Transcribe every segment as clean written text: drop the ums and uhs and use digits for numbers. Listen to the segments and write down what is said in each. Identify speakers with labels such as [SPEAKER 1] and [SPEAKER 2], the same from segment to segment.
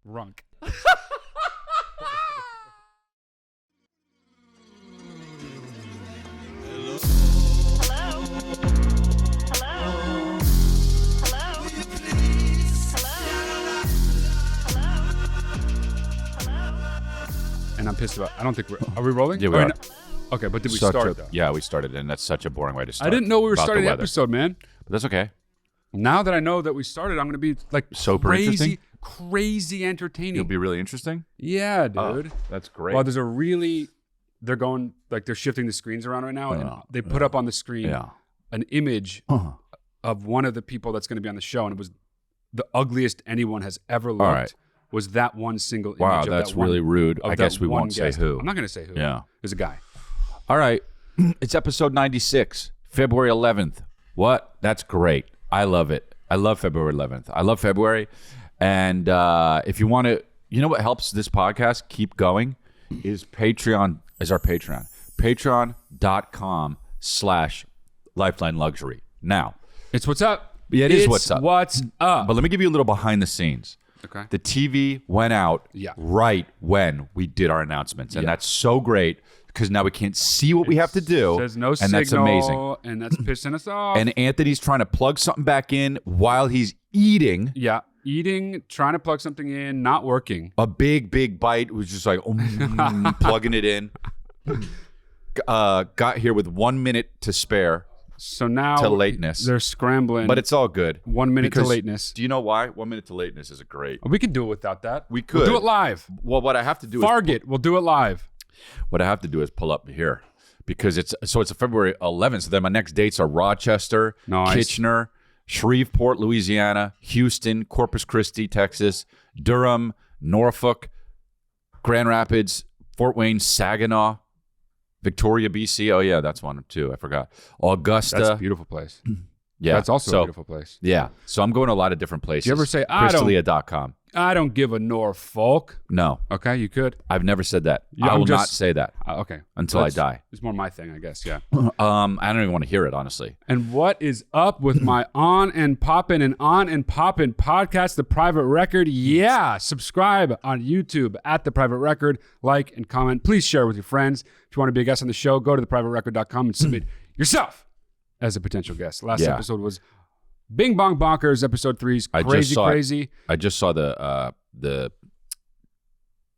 [SPEAKER 1] Runk. And I'm pissed about. I don't think are we rolling?
[SPEAKER 2] Yeah, we are.
[SPEAKER 1] No. Okay, but did we start though?
[SPEAKER 2] Yeah, we started, and that's such a boring way to start.
[SPEAKER 1] I didn't know we were
[SPEAKER 2] about
[SPEAKER 1] starting the
[SPEAKER 2] weather.
[SPEAKER 1] episode, man.
[SPEAKER 2] But that's okay.
[SPEAKER 1] Now that I know that we started, I'm gonna be like
[SPEAKER 2] Super interesting?
[SPEAKER 1] crazy entertaining.
[SPEAKER 2] You'll be really interesting.
[SPEAKER 1] Yeah, dude.
[SPEAKER 2] That's great.
[SPEAKER 1] Well, there's a really. They're going like they're shifting the screens around right now, and they put up on the screen an image of one of the people that's going to be on the show, and it was the ugliest anyone has ever looked.
[SPEAKER 2] All right.
[SPEAKER 1] Was that one single image?
[SPEAKER 2] Wow,
[SPEAKER 1] of
[SPEAKER 2] that's
[SPEAKER 1] that one,
[SPEAKER 2] really rude.
[SPEAKER 1] of
[SPEAKER 2] I
[SPEAKER 1] that
[SPEAKER 2] guess we
[SPEAKER 1] one
[SPEAKER 2] won't say
[SPEAKER 1] guest.
[SPEAKER 2] who.
[SPEAKER 1] I'm not going to say who.
[SPEAKER 2] Yeah.
[SPEAKER 1] There's a guy.
[SPEAKER 2] All right. It's episode 96, February 11th. What? That's great. I love it. I love February 11th. I love February. And if you want to, you know what helps this podcast keep going is Patreon, is our Patreon. Patreon.com/Lifeline Luxury. Now.
[SPEAKER 1] It's what's up.
[SPEAKER 2] Yeah, it's what's up.
[SPEAKER 1] What's up.
[SPEAKER 2] But let me give you a little behind the scenes.
[SPEAKER 1] Okay.
[SPEAKER 2] The TV went out right when we did our announcements. And that's so great because now we can't see what we have to do.
[SPEAKER 1] There's no
[SPEAKER 2] and
[SPEAKER 1] signal.
[SPEAKER 2] That's amazing.
[SPEAKER 1] And that's pissing us off.
[SPEAKER 2] And Anthony's trying to plug something back in while he's eating.
[SPEAKER 1] Yeah. Eating, trying to plug something in, not working.
[SPEAKER 2] A big bite was just like plugging it in. Got here with 1 minute to spare.
[SPEAKER 1] So now
[SPEAKER 2] to lateness.
[SPEAKER 1] They're scrambling.
[SPEAKER 2] But it's all good.
[SPEAKER 1] 1 minute to lateness.
[SPEAKER 2] Do you know why? 1 minute to lateness is great.
[SPEAKER 1] We can do it without that.
[SPEAKER 2] We could.
[SPEAKER 1] We'll do it live.
[SPEAKER 2] Well, what I have to do
[SPEAKER 1] Fargate. We'll do it live.
[SPEAKER 2] What I have to do is pull up here because it's a February 11th. So then my next dates are Rochester, Kitchener, Shreveport, Louisiana, Houston, Corpus Christi, Texas, Durham, Norfolk, Grand Rapids, Fort Wayne, Saginaw, Victoria, BC. Oh, yeah, that's one too. I forgot. Augusta.
[SPEAKER 1] That's a beautiful place.
[SPEAKER 2] Yeah.
[SPEAKER 1] That's also a beautiful place.
[SPEAKER 2] Yeah. So I'm going to a lot of different places.
[SPEAKER 1] Do you ever say,
[SPEAKER 2] Crystalia.com.
[SPEAKER 1] I don't give a Norfolk?
[SPEAKER 2] No.
[SPEAKER 1] Okay, you could.
[SPEAKER 2] I've never said that. I will not say that.
[SPEAKER 1] Okay.
[SPEAKER 2] Until I die.
[SPEAKER 1] It's more my thing, I guess, yeah.
[SPEAKER 2] I don't even want to hear it, honestly.
[SPEAKER 1] And what is up with my On and Poppin' podcast, The Private Record? Yeah. Subscribe on YouTube at The Private Record. Like and comment. Please share with your friends. If you want to be a guest on the show, go to theprivaterecord.com and submit yourself as a potential guest. Last episode was Bing Bong Bonkers. Episode 3 is crazy.
[SPEAKER 2] I just saw the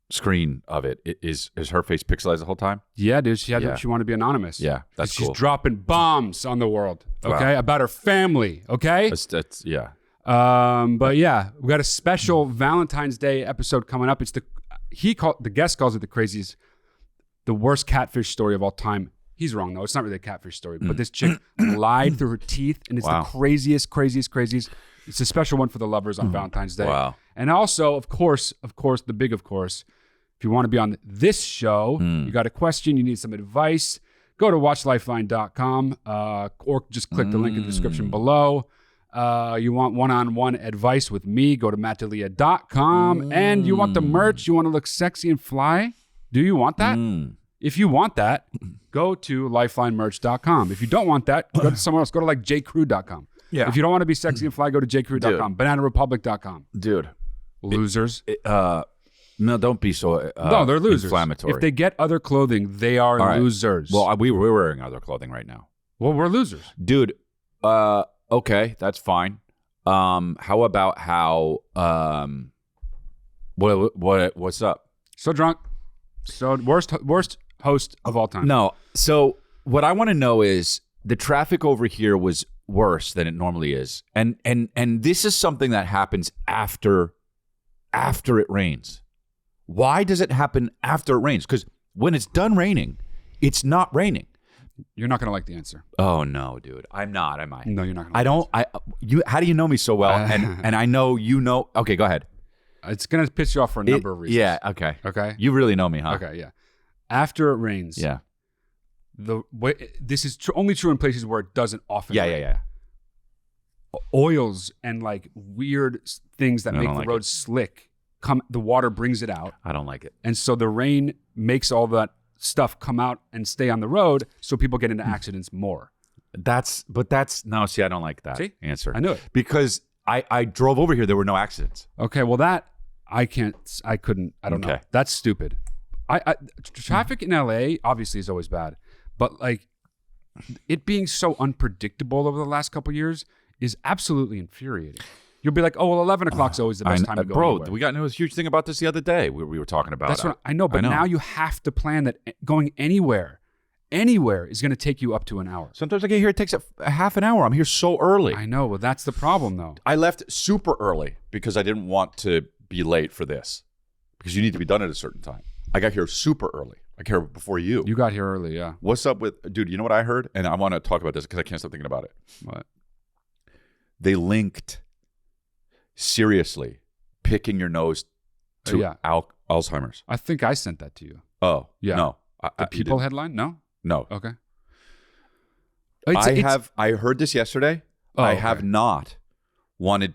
[SPEAKER 2] screen of it. Is her face pixelized the whole time?
[SPEAKER 1] Yeah, dude. She wanted to be anonymous.
[SPEAKER 2] Yeah, that's cool.
[SPEAKER 1] She's dropping bombs on the world. Okay, about her family. Okay,
[SPEAKER 2] that's yeah.
[SPEAKER 1] But yeah, we got a special Valentine's Day episode coming up. It's the guest calls it the worst catfish story of all time. He's wrong, though. It's not really a catfish story. But this chick lied through her teeth, and it's the craziest. It's a special one for the lovers on Valentine's Day.
[SPEAKER 2] Wow.
[SPEAKER 1] And also, of course, the big of course, if you want to be on this show, you got a question, you need some advice, go to watchlifeline.com or just click the link in the description below. You want one-on-one advice with me, go to mattdelia.com. And you want the merch, you want to look sexy and fly? Do you want that? If you want that, go to lifelinemerch.com. If you don't want that, go to somewhere else. Go to like jcrew.com.
[SPEAKER 2] Yeah.
[SPEAKER 1] If you don't want to be sexy and fly, go to jcrew.com. BananaRepublic.com.
[SPEAKER 2] Dude.
[SPEAKER 1] Losers.
[SPEAKER 2] No, don't be so
[SPEAKER 1] no, they're losers.
[SPEAKER 2] Inflammatory.
[SPEAKER 1] If they get other clothing, they are losers.
[SPEAKER 2] Well, we're wearing other clothing right now.
[SPEAKER 1] Well, we're losers.
[SPEAKER 2] Dude, okay, that's fine. How about what's up?
[SPEAKER 1] So drunk. So worst host of all time.
[SPEAKER 2] No. So what I want to know is the traffic over here was worse than it normally is. And this is something that happens after it rains. Why does it happen after it rains? Because when it's done raining, it's not raining.
[SPEAKER 1] You're not going to like the answer.
[SPEAKER 2] Oh no, dude. I'm not, am I?
[SPEAKER 1] No, you're not going to.
[SPEAKER 2] How do you know me so well? and I know you know. Okay, go ahead.
[SPEAKER 1] It's going to piss you off for a number of reasons.
[SPEAKER 2] Yeah, okay.
[SPEAKER 1] Okay.
[SPEAKER 2] You really know me, huh?
[SPEAKER 1] Okay, yeah. After it rains.
[SPEAKER 2] Yeah.
[SPEAKER 1] This is only true in places where it doesn't often rain.
[SPEAKER 2] Yeah.
[SPEAKER 1] Oils and like weird things that make the road slick. The water brings it out.
[SPEAKER 2] I don't like it.
[SPEAKER 1] And so the rain makes all that stuff come out and stay on the road, so people get into accidents more.
[SPEAKER 2] See, I don't like that answer.
[SPEAKER 1] I knew it.
[SPEAKER 2] Because I drove over here, there were no accidents.
[SPEAKER 1] Okay, well that I couldn't. I don't know. That's stupid. Traffic in LA obviously is always bad, but like it being so unpredictable over the last couple of years is absolutely infuriating. You'll be like, oh, well, 11 o'clock's always the best time to go anywhere.
[SPEAKER 2] We got into a huge thing about this the other day. We were talking about
[SPEAKER 1] That's what I know, but now you have to plan that going anywhere is going to take you up to an hour.
[SPEAKER 2] Sometimes I get here, it takes a half an hour. I'm here so early.
[SPEAKER 1] I know. Well, that's the problem, though.
[SPEAKER 2] I left super early because I didn't want to be late for this because you need to be done at a certain time. I got here super early. I got here before you.
[SPEAKER 1] You got here early, yeah.
[SPEAKER 2] What's up with, dude, you know what I heard? And I want to talk about this because I can't stop thinking about it.
[SPEAKER 1] What?
[SPEAKER 2] They linked, seriously, picking your nose to Alzheimer's.
[SPEAKER 1] I think I sent that to you.
[SPEAKER 2] Oh,
[SPEAKER 1] yeah.
[SPEAKER 2] No.
[SPEAKER 1] The People headline? No?
[SPEAKER 2] No.
[SPEAKER 1] Okay.
[SPEAKER 2] I heard this yesterday.
[SPEAKER 1] Oh,
[SPEAKER 2] I have not wanted,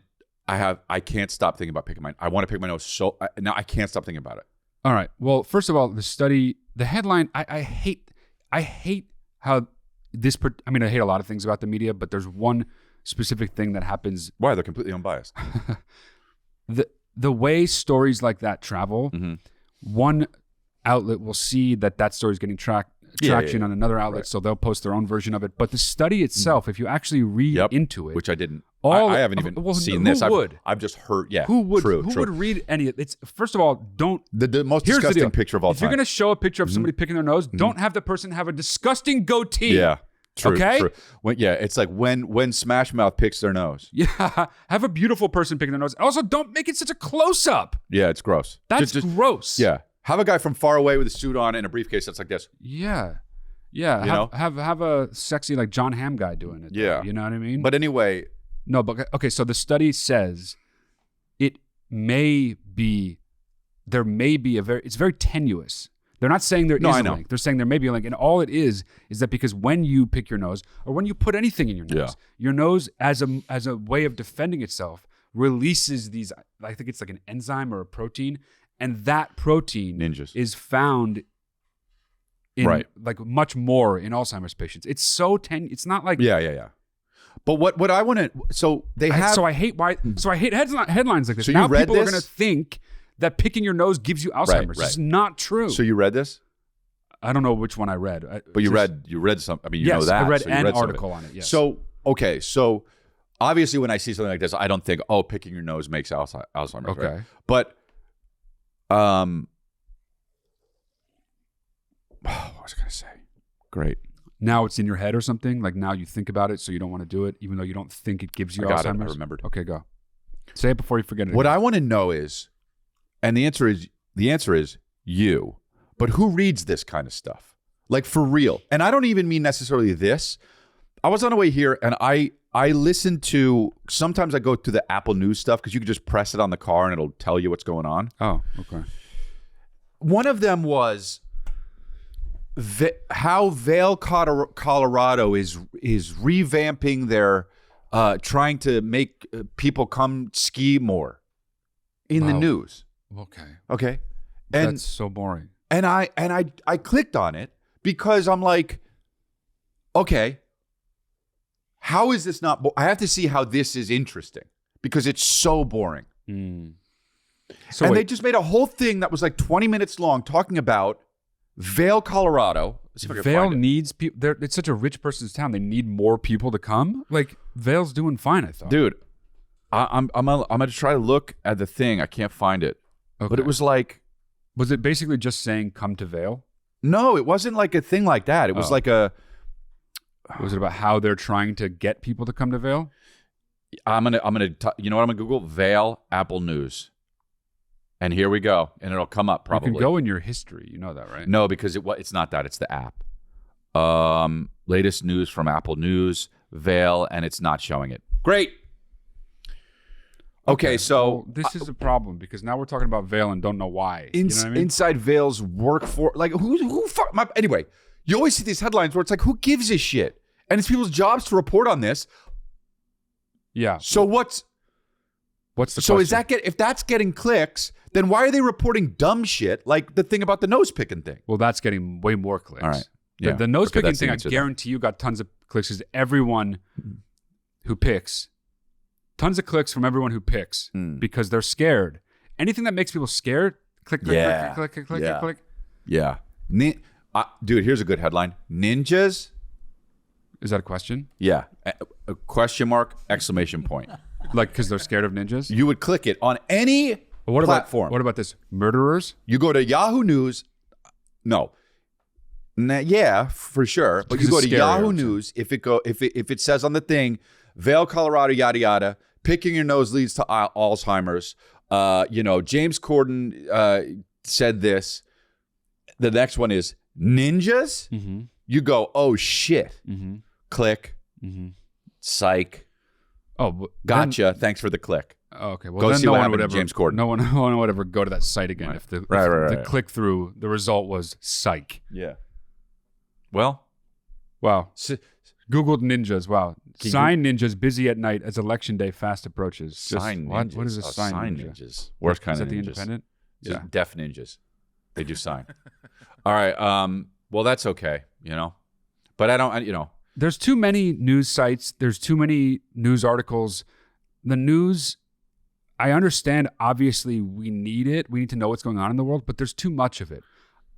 [SPEAKER 2] I can't stop thinking about picking I want to pick my nose now I can't stop thinking about it.
[SPEAKER 1] All right. Well, first of all, the headline, I hate how this, I hate a lot of things about the media, but there's one specific thing that happens.
[SPEAKER 2] Why? They're completely unbiased.
[SPEAKER 1] The way stories like that travel, one outlet will see that story is getting traction on another outlet, so they'll post their own version of it. But the study itself, if you actually read into it,
[SPEAKER 2] which I didn't, I haven't even seen this. I've just heard. Yeah,
[SPEAKER 1] who would read any of it? It's first of all, don't
[SPEAKER 2] the most disgusting picture of all time.
[SPEAKER 1] If you're going to show a picture of somebody picking their nose, don't have the person have a disgusting goatee.
[SPEAKER 2] Yeah. True,
[SPEAKER 1] okay.
[SPEAKER 2] True. It's like when Smash Mouth picks their nose.
[SPEAKER 1] Yeah, have a beautiful person picking their nose. Also, don't make it such a close up.
[SPEAKER 2] Yeah, it's gross.
[SPEAKER 1] That's gross.
[SPEAKER 2] Yeah, have a guy from far away with a suit on and a briefcase that's like this.
[SPEAKER 1] Yeah. Have a sexy like John Hamm guy doing it.
[SPEAKER 2] Yeah,
[SPEAKER 1] you know what I mean.
[SPEAKER 2] But anyway,
[SPEAKER 1] no. But okay, so the study says it may be it's very tenuous. They're not saying there is a link. They're saying there may be a link. And all it is that because when you pick your nose or when you put anything in your nose, your nose as a way of defending itself releases these, I think it's like an enzyme or a protein. And that protein is found in like much more in Alzheimer's patients. It's so it's not like
[SPEAKER 2] Yeah. But what I want to so I hate
[SPEAKER 1] headlines like this.
[SPEAKER 2] So
[SPEAKER 1] now
[SPEAKER 2] you read
[SPEAKER 1] people
[SPEAKER 2] this?
[SPEAKER 1] are going to think that picking your nose gives you Alzheimer's. It's not true.
[SPEAKER 2] So you read this?
[SPEAKER 1] I don't know which one I read.
[SPEAKER 2] But you read some. I mean, you know that.
[SPEAKER 1] I read
[SPEAKER 2] so
[SPEAKER 1] an article on it. Yes.
[SPEAKER 2] So okay, so obviously when I see something like this, I don't think, oh, picking your nose makes Alzheimer's.
[SPEAKER 1] Okay.
[SPEAKER 2] Right? But what was I going to say? Great.
[SPEAKER 1] Now it's in your head or something. Like now you think about it, so you don't want to do it, even though you don't think it gives you Alzheimer's.
[SPEAKER 2] I remembered.
[SPEAKER 1] Okay, go. Say it before you forget it.
[SPEAKER 2] What I want to know is, and the answer is you. But who reads this kind of stuff? Like for real. And I don't even mean necessarily this. I was on the way here and I listen to, sometimes I go to the Apple News stuff because you can just press it on the car and it'll tell you what's going on.
[SPEAKER 1] Oh, okay.
[SPEAKER 2] One of them was how Vail, Colorado is revamping their, trying to make people come ski more in the news. Okay. And
[SPEAKER 1] that's so boring.
[SPEAKER 2] And I clicked on it because I'm like, okay, how is this not? I have to see how this is interesting because it's so boring. So they just made a whole thing that was like 20 minutes long talking about Vail, Colorado.
[SPEAKER 1] Vail needs people. It's such a rich person's town. They need more people to come. Like Vail's doing fine, I thought.
[SPEAKER 2] Dude, I'm gonna try to look at the thing. I can't find it, but it was like.
[SPEAKER 1] Was it basically just saying come to Vail?
[SPEAKER 2] No, it wasn't like a thing like that. It was like a.
[SPEAKER 1] Was it about how they're trying to get people to come to Vail?
[SPEAKER 2] I'm gonna you know what I'm gonna Google? Vail Apple News, and here we go, and it'll come up probably.
[SPEAKER 1] You can go in your history, you know that, right?
[SPEAKER 2] No, because it's not that. It's the app. Latest news from Apple News, Vail, and it's not showing it. Great. Okay, so
[SPEAKER 1] this is a problem because now we're talking about Vail and don't know why. You know what I mean?
[SPEAKER 2] Inside Vail's workforce, like anyway, you always see these headlines where it's like, who gives a shit? And it's people's jobs to report on this.
[SPEAKER 1] Yeah.
[SPEAKER 2] So what's the
[SPEAKER 1] question?
[SPEAKER 2] Is that if that's getting clicks, then why are they reporting dumb shit like the thing about the nose picking thing?
[SPEAKER 1] Well, that's getting way more clicks.
[SPEAKER 2] All right. Yeah.
[SPEAKER 1] The nose picking thing, I guarantee you got tons of clicks because everyone who picks. Tons of clicks from everyone who picks because they're scared. anything that makes people scared. Click, click,
[SPEAKER 2] Yeah.
[SPEAKER 1] click, click, click, click,
[SPEAKER 2] Yeah.
[SPEAKER 1] click, click.
[SPEAKER 2] Yeah. Dude, here's a good headline. Ninjas.
[SPEAKER 1] Is that a question?
[SPEAKER 2] Yeah. A question mark, exclamation point.
[SPEAKER 1] Like, because they're scared of ninjas?
[SPEAKER 2] You would click it on any platform.
[SPEAKER 1] What about this? Murderers?
[SPEAKER 2] You go to Yahoo News. No. Yeah, for sure. But you go to Yahoo News. If it says on the thing, Vail, Colorado, yada yada, picking your nose leads to Alzheimer's. James Corden said this. The next one is ninjas.
[SPEAKER 1] Mm-hmm.
[SPEAKER 2] You go, oh shit.
[SPEAKER 1] Mm-hmm.
[SPEAKER 2] Click.
[SPEAKER 1] Mm-hmm.
[SPEAKER 2] Psych.
[SPEAKER 1] Oh,
[SPEAKER 2] gotcha. Thanks for the click.
[SPEAKER 1] Okay. Well,
[SPEAKER 2] go
[SPEAKER 1] then
[SPEAKER 2] see
[SPEAKER 1] no
[SPEAKER 2] what
[SPEAKER 1] one
[SPEAKER 2] happened
[SPEAKER 1] would
[SPEAKER 2] to
[SPEAKER 1] ever.
[SPEAKER 2] James Corden.
[SPEAKER 1] No one would ever go to that site again if the click through the result was psych.
[SPEAKER 2] Yeah. Well.
[SPEAKER 1] Wow. Googled ninjas. Wow. Sign ninjas busy at night as election day fast approaches.
[SPEAKER 2] Sign ninjas.
[SPEAKER 1] What is a sign ninja?
[SPEAKER 2] Ninjas. Worst kind of ninjas.
[SPEAKER 1] Is that the Independent?
[SPEAKER 2] Just deaf ninjas. They do sign. All right. Well, that's okay. But I don't.
[SPEAKER 1] There's too many news sites. There's too many news articles. The news, I understand, obviously, we need it. We need to know what's going on in the world, but there's too much of it.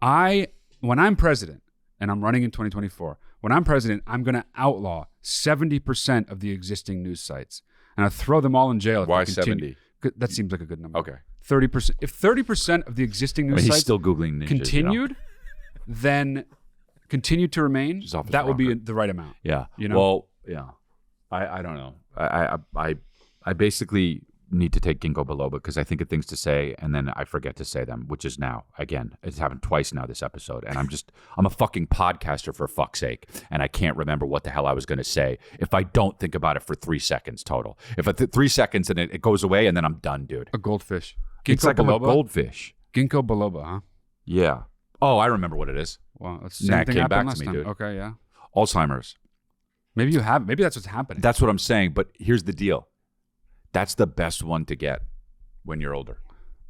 [SPEAKER 1] When I'm president, and I'm running in 2024, when I'm president, I'm going to outlaw 70% of the existing news sites. And I'll throw them all in jail if
[SPEAKER 2] Why
[SPEAKER 1] they continue.
[SPEAKER 2] 70?
[SPEAKER 1] That seems like a good number.
[SPEAKER 2] Okay.
[SPEAKER 1] 30%. If 30% of the existing news
[SPEAKER 2] he's
[SPEAKER 1] sites
[SPEAKER 2] still Googling ninjas,
[SPEAKER 1] continued, then continued to remain, that would be the right amount.
[SPEAKER 2] Yeah.
[SPEAKER 1] Well,
[SPEAKER 2] yeah. I don't know. I basically need to take ginkgo biloba because I think of things to say and then I forget to say them, which is now, again, it's happened twice now this episode. And I'm a fucking podcaster for fuck's sake. And I can't remember what the hell I was going to say if I don't think about it for 3 seconds total. If 3 seconds and it goes away and then I'm done, dude.
[SPEAKER 1] A goldfish.
[SPEAKER 2] It's like I'm a goldfish.
[SPEAKER 1] Ginkgo biloba, huh?
[SPEAKER 2] Yeah. Oh, I remember what it is.
[SPEAKER 1] Well, that's
[SPEAKER 2] the same thing came back to me, dude.
[SPEAKER 1] Okay, yeah.
[SPEAKER 2] Alzheimer's.
[SPEAKER 1] Maybe you have. Maybe that's what's happening.
[SPEAKER 2] That's what I'm saying. But here's the deal. That's the best one to get when you're older.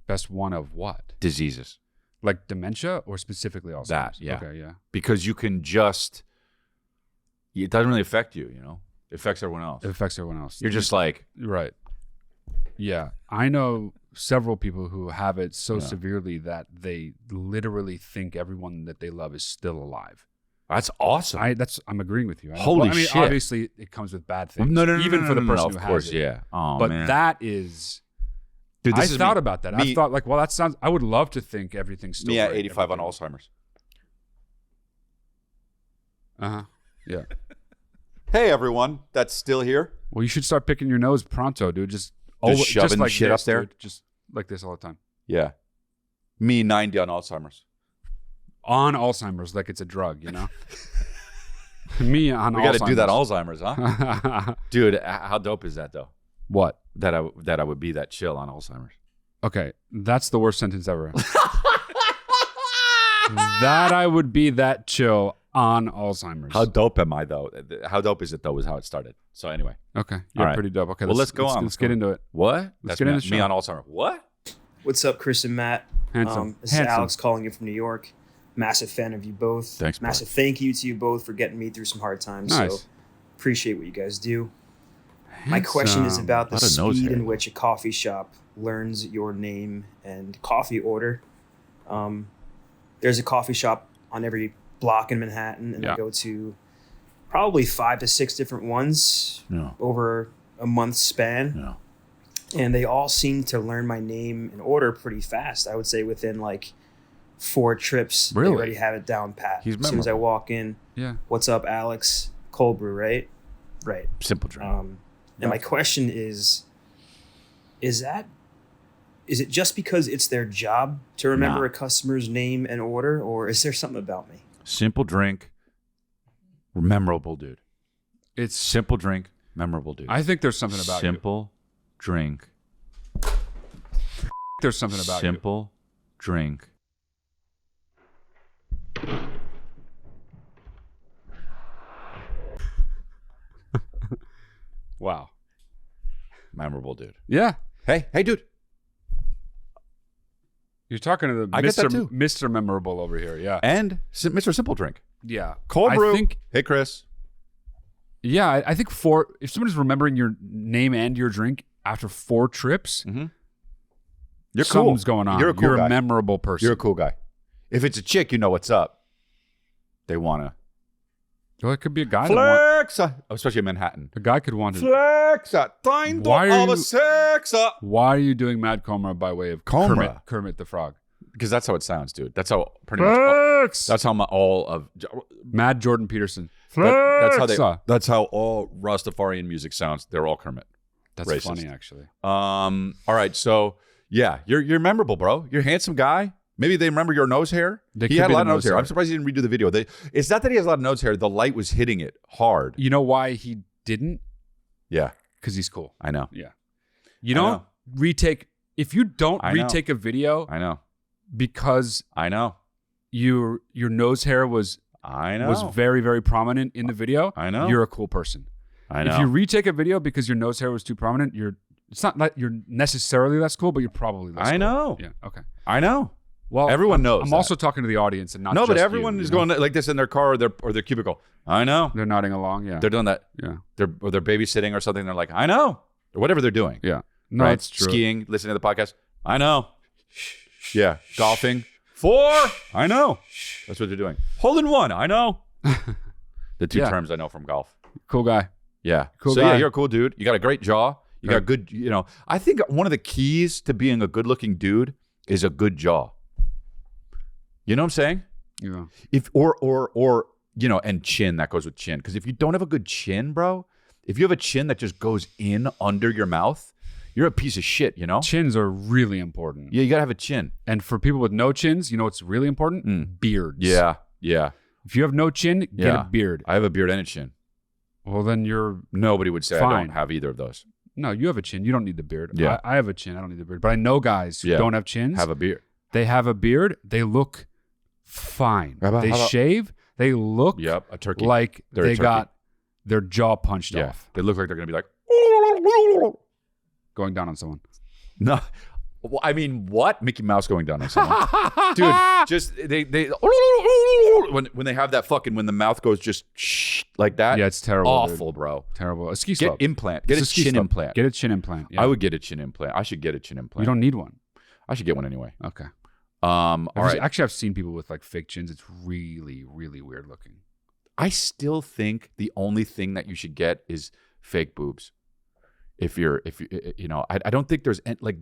[SPEAKER 1] Best one of what?
[SPEAKER 2] Diseases.
[SPEAKER 1] Like dementia or specifically Alzheimer's?
[SPEAKER 2] That, yeah.
[SPEAKER 1] Okay, yeah.
[SPEAKER 2] Because you can it doesn't really affect you, It affects everyone else.
[SPEAKER 1] It affects everyone else.
[SPEAKER 2] You're just like.
[SPEAKER 1] Right. Yeah. I know several people who have it so severely that they literally think everyone that they love is still alive.
[SPEAKER 2] That's awesome.
[SPEAKER 1] I'm agreeing with you.
[SPEAKER 2] Holy shit.
[SPEAKER 1] Obviously it comes with bad things.
[SPEAKER 2] No,
[SPEAKER 1] even for the person who
[SPEAKER 2] of
[SPEAKER 1] has
[SPEAKER 2] course,
[SPEAKER 1] it.
[SPEAKER 2] yeah. Oh,
[SPEAKER 1] but
[SPEAKER 2] man.
[SPEAKER 1] that is.
[SPEAKER 2] Dude,
[SPEAKER 1] I thought about that. I thought like, well, that sounds. I would love to think everything's still.
[SPEAKER 2] Me at
[SPEAKER 1] great,
[SPEAKER 2] 85 on Alzheimer's.
[SPEAKER 1] Yeah.
[SPEAKER 2] Hey everyone, that's still here.
[SPEAKER 1] Well, you should start picking your nose pronto, dude. Just
[SPEAKER 2] shoving
[SPEAKER 1] like
[SPEAKER 2] shit
[SPEAKER 1] this,
[SPEAKER 2] up there,
[SPEAKER 1] dude. Just like this all the time.
[SPEAKER 2] Yeah. Me 90 on Alzheimer's.
[SPEAKER 1] On Alzheimer's, like it's a drug, Me on Alzheimer's.
[SPEAKER 2] We got to do that Alzheimer's, huh? Dude, how dope is that though?
[SPEAKER 1] What?
[SPEAKER 2] That I would be that chill on Alzheimer's.
[SPEAKER 1] Okay, that's the worst sentence ever. That I would be that chill on Alzheimer's.
[SPEAKER 2] How dope am I though? How dope is it though? Is how it started. So anyway.
[SPEAKER 1] Okay, you're
[SPEAKER 2] right.
[SPEAKER 1] pretty dope. Okay,
[SPEAKER 2] well, let's go on.
[SPEAKER 1] Let's get into it.
[SPEAKER 2] What?
[SPEAKER 1] Let's get into the show.
[SPEAKER 2] Me on Alzheimer's. What?
[SPEAKER 3] What's up, Chris and Matt?
[SPEAKER 1] Handsome.
[SPEAKER 3] This is Alex calling you from New York. Massive fan of you both.
[SPEAKER 2] Thanks, bro.
[SPEAKER 3] Massive thank you to you both for getting me through some hard times.
[SPEAKER 1] Nice.
[SPEAKER 3] So appreciate what you guys do. My question is about the speed in which a coffee shop learns your name and coffee order. There's a coffee shop on every block in Manhattan, and I go to probably 5 to 6 different ones over a month span.
[SPEAKER 2] Yeah.
[SPEAKER 3] And they all seem to learn my name and order pretty fast. I would say within like 4 trips,
[SPEAKER 1] really?
[SPEAKER 3] They already have it down pat.
[SPEAKER 2] He's
[SPEAKER 3] as soon as I walk in, what's up, Alex? Cold brew, right? Right.
[SPEAKER 2] Simple drink.
[SPEAKER 3] And my question is it just because it's their job to remember a customer's name and order, or is there something about me?
[SPEAKER 2] Simple drink, memorable dude.
[SPEAKER 1] It's
[SPEAKER 2] simple drink, memorable dude.
[SPEAKER 1] I think there's something about
[SPEAKER 2] simple drink.
[SPEAKER 1] There's something about
[SPEAKER 2] simple drink.
[SPEAKER 1] Wow.
[SPEAKER 2] Memorable dude.
[SPEAKER 1] Yeah.
[SPEAKER 2] Hey, dude.
[SPEAKER 1] You're talking to the Mr. Memorable over here, yeah.
[SPEAKER 2] And Mr. Simple Drink.
[SPEAKER 1] Yeah.
[SPEAKER 2] Cold brew. Hey, Chris.
[SPEAKER 1] Yeah, I think if somebody's remembering your name and your drink after 4 trips,
[SPEAKER 2] You're cool.
[SPEAKER 1] Something's going on.
[SPEAKER 2] You're a cool guy.
[SPEAKER 1] A memorable person.
[SPEAKER 2] You're a cool guy. If it's a chick, you know what's up. They want to.
[SPEAKER 1] Well, it could be a guy.
[SPEAKER 2] Flexa. Especially in Manhattan.
[SPEAKER 1] A guy could want to.
[SPEAKER 2] Flexa.
[SPEAKER 1] Why are you doing Mad Cobra by way of Kermit the Frog?
[SPEAKER 2] Because that's how it sounds, dude. That's how pretty much. That's how all of
[SPEAKER 1] Mad Jordan Peterson.
[SPEAKER 2] That's how all Rastafarian music sounds. They're all Kermit.
[SPEAKER 1] That's racist. Funny, actually.
[SPEAKER 2] All right, so yeah, you're memorable, bro. You're a handsome guy. Maybe they remember your nose hair. He had a lot of nose hair. I'm surprised he didn't redo the video. It's not that he has a lot of nose hair. The light was hitting it hard.
[SPEAKER 1] You know why he didn't?
[SPEAKER 2] Yeah,
[SPEAKER 1] because he's cool.
[SPEAKER 2] I know.
[SPEAKER 1] Yeah, you don't retake. If you don't retake a video,
[SPEAKER 2] I know.
[SPEAKER 1] Because
[SPEAKER 2] I know
[SPEAKER 1] your nose hair was very, very prominent in the video.
[SPEAKER 2] I know
[SPEAKER 1] you're a cool person.
[SPEAKER 2] I know.
[SPEAKER 1] If you retake a video because your nose hair was too prominent, it's not like you're necessarily less cool, but you're probably less cool.
[SPEAKER 2] I know.
[SPEAKER 1] Yeah. Okay.
[SPEAKER 2] I know.
[SPEAKER 1] Well,
[SPEAKER 2] everyone knows.
[SPEAKER 1] I'm also talking to the audience and not.
[SPEAKER 2] No,
[SPEAKER 1] just
[SPEAKER 2] but everyone is going like this in their car or their cubicle. I know.
[SPEAKER 1] They're nodding along. Yeah.
[SPEAKER 2] They're doing that.
[SPEAKER 1] Yeah.
[SPEAKER 2] They're babysitting or something. They're like, I know. Or whatever they're doing.
[SPEAKER 1] Yeah. No,
[SPEAKER 2] right?
[SPEAKER 1] it's true.
[SPEAKER 2] Skiing, listening to the podcast. I know. Yeah. Golfing. 4. I know. That's what they're doing. Hole in one. I know. The two terms I know from golf.
[SPEAKER 1] Cool guy.
[SPEAKER 2] Yeah.
[SPEAKER 1] Cool
[SPEAKER 2] so
[SPEAKER 1] guy.
[SPEAKER 2] yeah, you're a cool dude. You got a great jaw. You got good, I think one of the keys to being a good looking dude is a good jaw. You know what I'm saying?
[SPEAKER 1] Yeah.
[SPEAKER 2] If and chin, that goes with chin. Because if you don't have a good chin, bro, if you have a chin that just goes in under your mouth, you're a piece of shit, you know?
[SPEAKER 1] Chins are really important.
[SPEAKER 2] Yeah, you got to have a chin.
[SPEAKER 1] And for people with no chins, you know what's really important? Beards.
[SPEAKER 2] Yeah, yeah.
[SPEAKER 1] If you have no chin, get a beard.
[SPEAKER 2] I have a beard and a chin.
[SPEAKER 1] Well, then you're
[SPEAKER 2] Nobody would say
[SPEAKER 1] fine.
[SPEAKER 2] I don't have either of those.
[SPEAKER 1] No, you have a chin. You don't need the beard.
[SPEAKER 2] Yeah.
[SPEAKER 1] I have a chin. I don't need the beard. But I know guys who don't have chins.
[SPEAKER 2] Have a beard.
[SPEAKER 1] They have a beard. They look fine. They shave. They look
[SPEAKER 2] a turkey.
[SPEAKER 1] Like they got their jaw punched off.
[SPEAKER 2] They look like they're going to be like
[SPEAKER 1] going down on someone.
[SPEAKER 2] No. Well, I mean, what? Mickey Mouse going down on someone. Dude, just they when they have that when the mouth goes just like that.
[SPEAKER 1] Yeah, it's terrible.
[SPEAKER 2] Awful, dude. Bro.
[SPEAKER 1] Terrible. A ski slope.
[SPEAKER 2] Get implant. Get a chin implant.
[SPEAKER 1] Get a chin implant. Yeah.
[SPEAKER 2] I would get a chin implant. I should get a chin implant.
[SPEAKER 1] You don't need one.
[SPEAKER 2] I should get one anyway.
[SPEAKER 1] Okay.
[SPEAKER 2] All right.
[SPEAKER 1] Actually, I've seen people with like fake chins. It's really, really weird looking.
[SPEAKER 2] I still think the only thing that you should get is fake boobs. If you I don't think there's like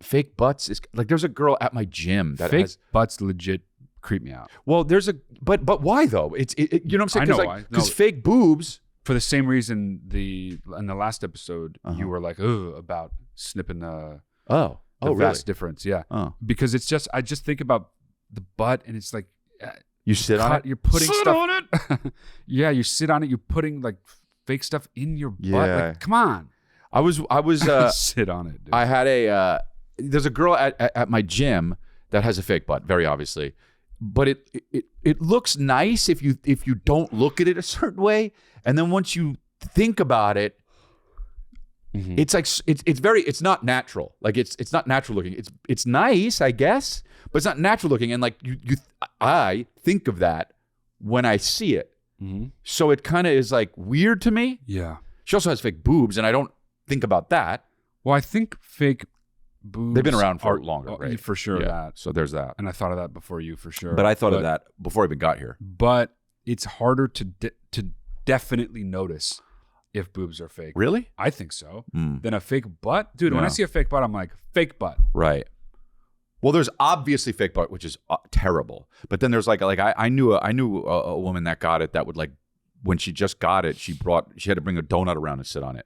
[SPEAKER 2] fake butts is like there's a girl at my gym that
[SPEAKER 1] fake butts legit creep me out.
[SPEAKER 2] Well, there's but why though? You know what I'm saying?
[SPEAKER 1] I know why.
[SPEAKER 2] Because fake boobs.
[SPEAKER 1] For the same reason in the last episode you were like about snipping the vast difference. Yeah. Because I just think about the butt and it's like
[SPEAKER 2] you sit on it.
[SPEAKER 1] You're putting stuff on it. Yeah, you sit on it. You're putting like fake stuff in your butt.
[SPEAKER 2] Yeah.
[SPEAKER 1] Like, come on.
[SPEAKER 2] I was
[SPEAKER 1] sit on it. Dude.
[SPEAKER 2] I had there's a girl at my gym that has a fake butt, very obviously, but it looks nice if you don't look at it a certain way, and then once you think about it, it's like it's not natural. Like it's not natural looking. It's nice, I guess, but it's not natural looking. And like I think of that when I see it, so it kind of is like weird to me.
[SPEAKER 1] Yeah.
[SPEAKER 2] She also has fake boobs, and I don't think about that.
[SPEAKER 1] Well, I think fake boobs.
[SPEAKER 2] They've been around for longer, right?
[SPEAKER 1] For sure. That.
[SPEAKER 2] So there's that.
[SPEAKER 1] And I thought of that before you, for sure.
[SPEAKER 2] But I thought of that before I even got here.
[SPEAKER 1] But it's harder to definitely notice if boobs are fake.
[SPEAKER 2] Really?
[SPEAKER 1] I think so. Than a fake butt, dude. When I see a fake butt, I'm like, fake butt.
[SPEAKER 2] Right. Well, there's obviously fake butt, which is terrible. But then there's like I knew a woman that got it that would like when she just got it, she had to bring a donut around and sit on it.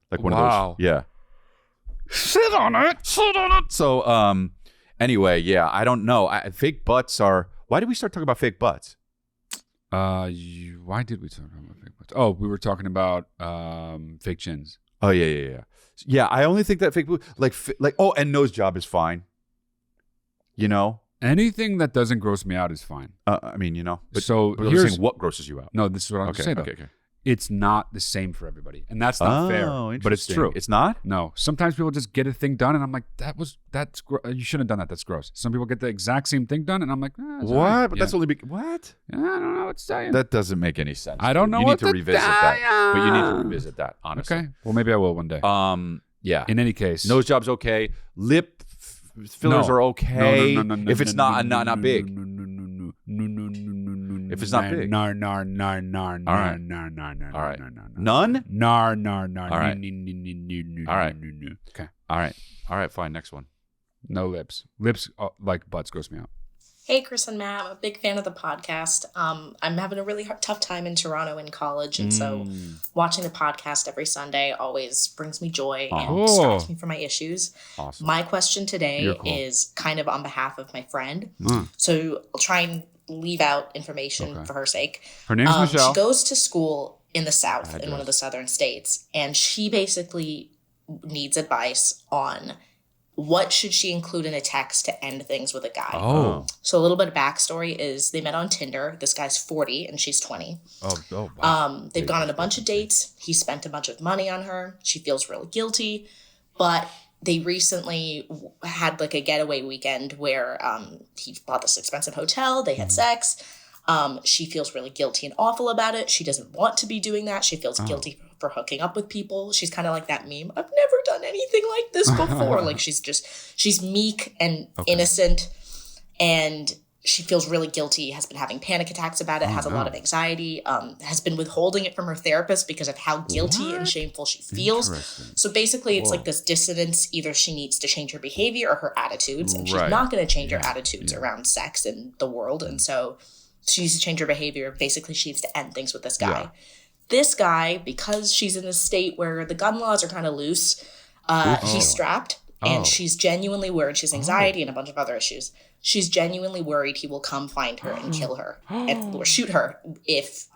[SPEAKER 2] Like one of those. Yeah.
[SPEAKER 1] Sit on it.
[SPEAKER 2] So, anyway, yeah, I don't know. Fake butts are. Why did we start talking about fake butts?
[SPEAKER 1] Why did we talk about fake butts? Oh, we were talking about fake chins.
[SPEAKER 2] Oh yeah. Yeah, I only think that fake boobs, and nose job is fine. You know,
[SPEAKER 1] anything that doesn't gross me out is fine.
[SPEAKER 2] I mean, but
[SPEAKER 1] but
[SPEAKER 2] here's saying what grosses you out.
[SPEAKER 1] No, this is what I'm going to say though.
[SPEAKER 2] Okay.
[SPEAKER 1] It's not the same for everybody, and that's not fair. But it's true.
[SPEAKER 2] It's not.
[SPEAKER 1] No, sometimes people just get a thing done, and I'm like, that's you shouldn't have done that. That's gross. Some people get the exact same thing done, and I'm like,
[SPEAKER 2] what? Right. But that's only what?
[SPEAKER 1] I don't know what to tell you.
[SPEAKER 2] That doesn't make any sense.
[SPEAKER 1] I don't know.
[SPEAKER 2] You
[SPEAKER 1] what
[SPEAKER 2] need to revisit that. But you need to revisit that. Honestly.
[SPEAKER 1] Okay. Well, maybe I will one day.
[SPEAKER 2] Yeah.
[SPEAKER 1] In any case,
[SPEAKER 2] nose job's okay. Lip fillers are okay. If it's not big. If it's not big.
[SPEAKER 1] Nar.
[SPEAKER 2] All right.
[SPEAKER 1] None? Nar.
[SPEAKER 2] All right. All right.
[SPEAKER 1] Okay.
[SPEAKER 2] All right, fine. Next one.
[SPEAKER 1] No lips. Lips like butts gross me out.
[SPEAKER 4] Hey, Chris and Matt. I'm a big fan of the podcast. I'm having a really tough time in Toronto in college, and so watching the podcast every Sunday always brings me joy and distracts me from my issues.
[SPEAKER 2] Awesome.
[SPEAKER 4] My question today is kind of on behalf of my friend. So I'll try and leave out information for her sake.
[SPEAKER 1] Her name's Michelle.
[SPEAKER 4] She goes to school in the South, in one of the southern states, and she basically needs advice on what should she include in a text to end things with a guy. So a little bit of backstory is they met on Tinder. This guy's 40 and she's 20.
[SPEAKER 1] Wow.
[SPEAKER 4] They've gone on a bunch of dates. He spent a bunch of money on her. She feels really guilty, but they recently had like a getaway weekend where he bought this expensive hotel. They had sex. She feels really guilty and awful about it. She doesn't want to be doing that. She feels guilty for hooking up with people. She's kind of like that meme. I've never done anything like this before. Like she's meek and innocent, and she feels really guilty, has been having panic attacks about it, has a lot of anxiety, has been withholding it from her therapist because of how guilty and shameful she feels. So basically it's like this dissonance. Either she needs to change her behavior or her attitudes, and she's not going to change her attitudes around sex and the world. And so she needs to change her behavior. Basically, she needs to end things with this guy.
[SPEAKER 1] Yeah.
[SPEAKER 4] This guy, because she's in a state where the gun laws are kind of loose, he's strapped, and she's genuinely worried. She has anxiety and a bunch of other issues. She's genuinely worried he will come find her and kill her or shoot her if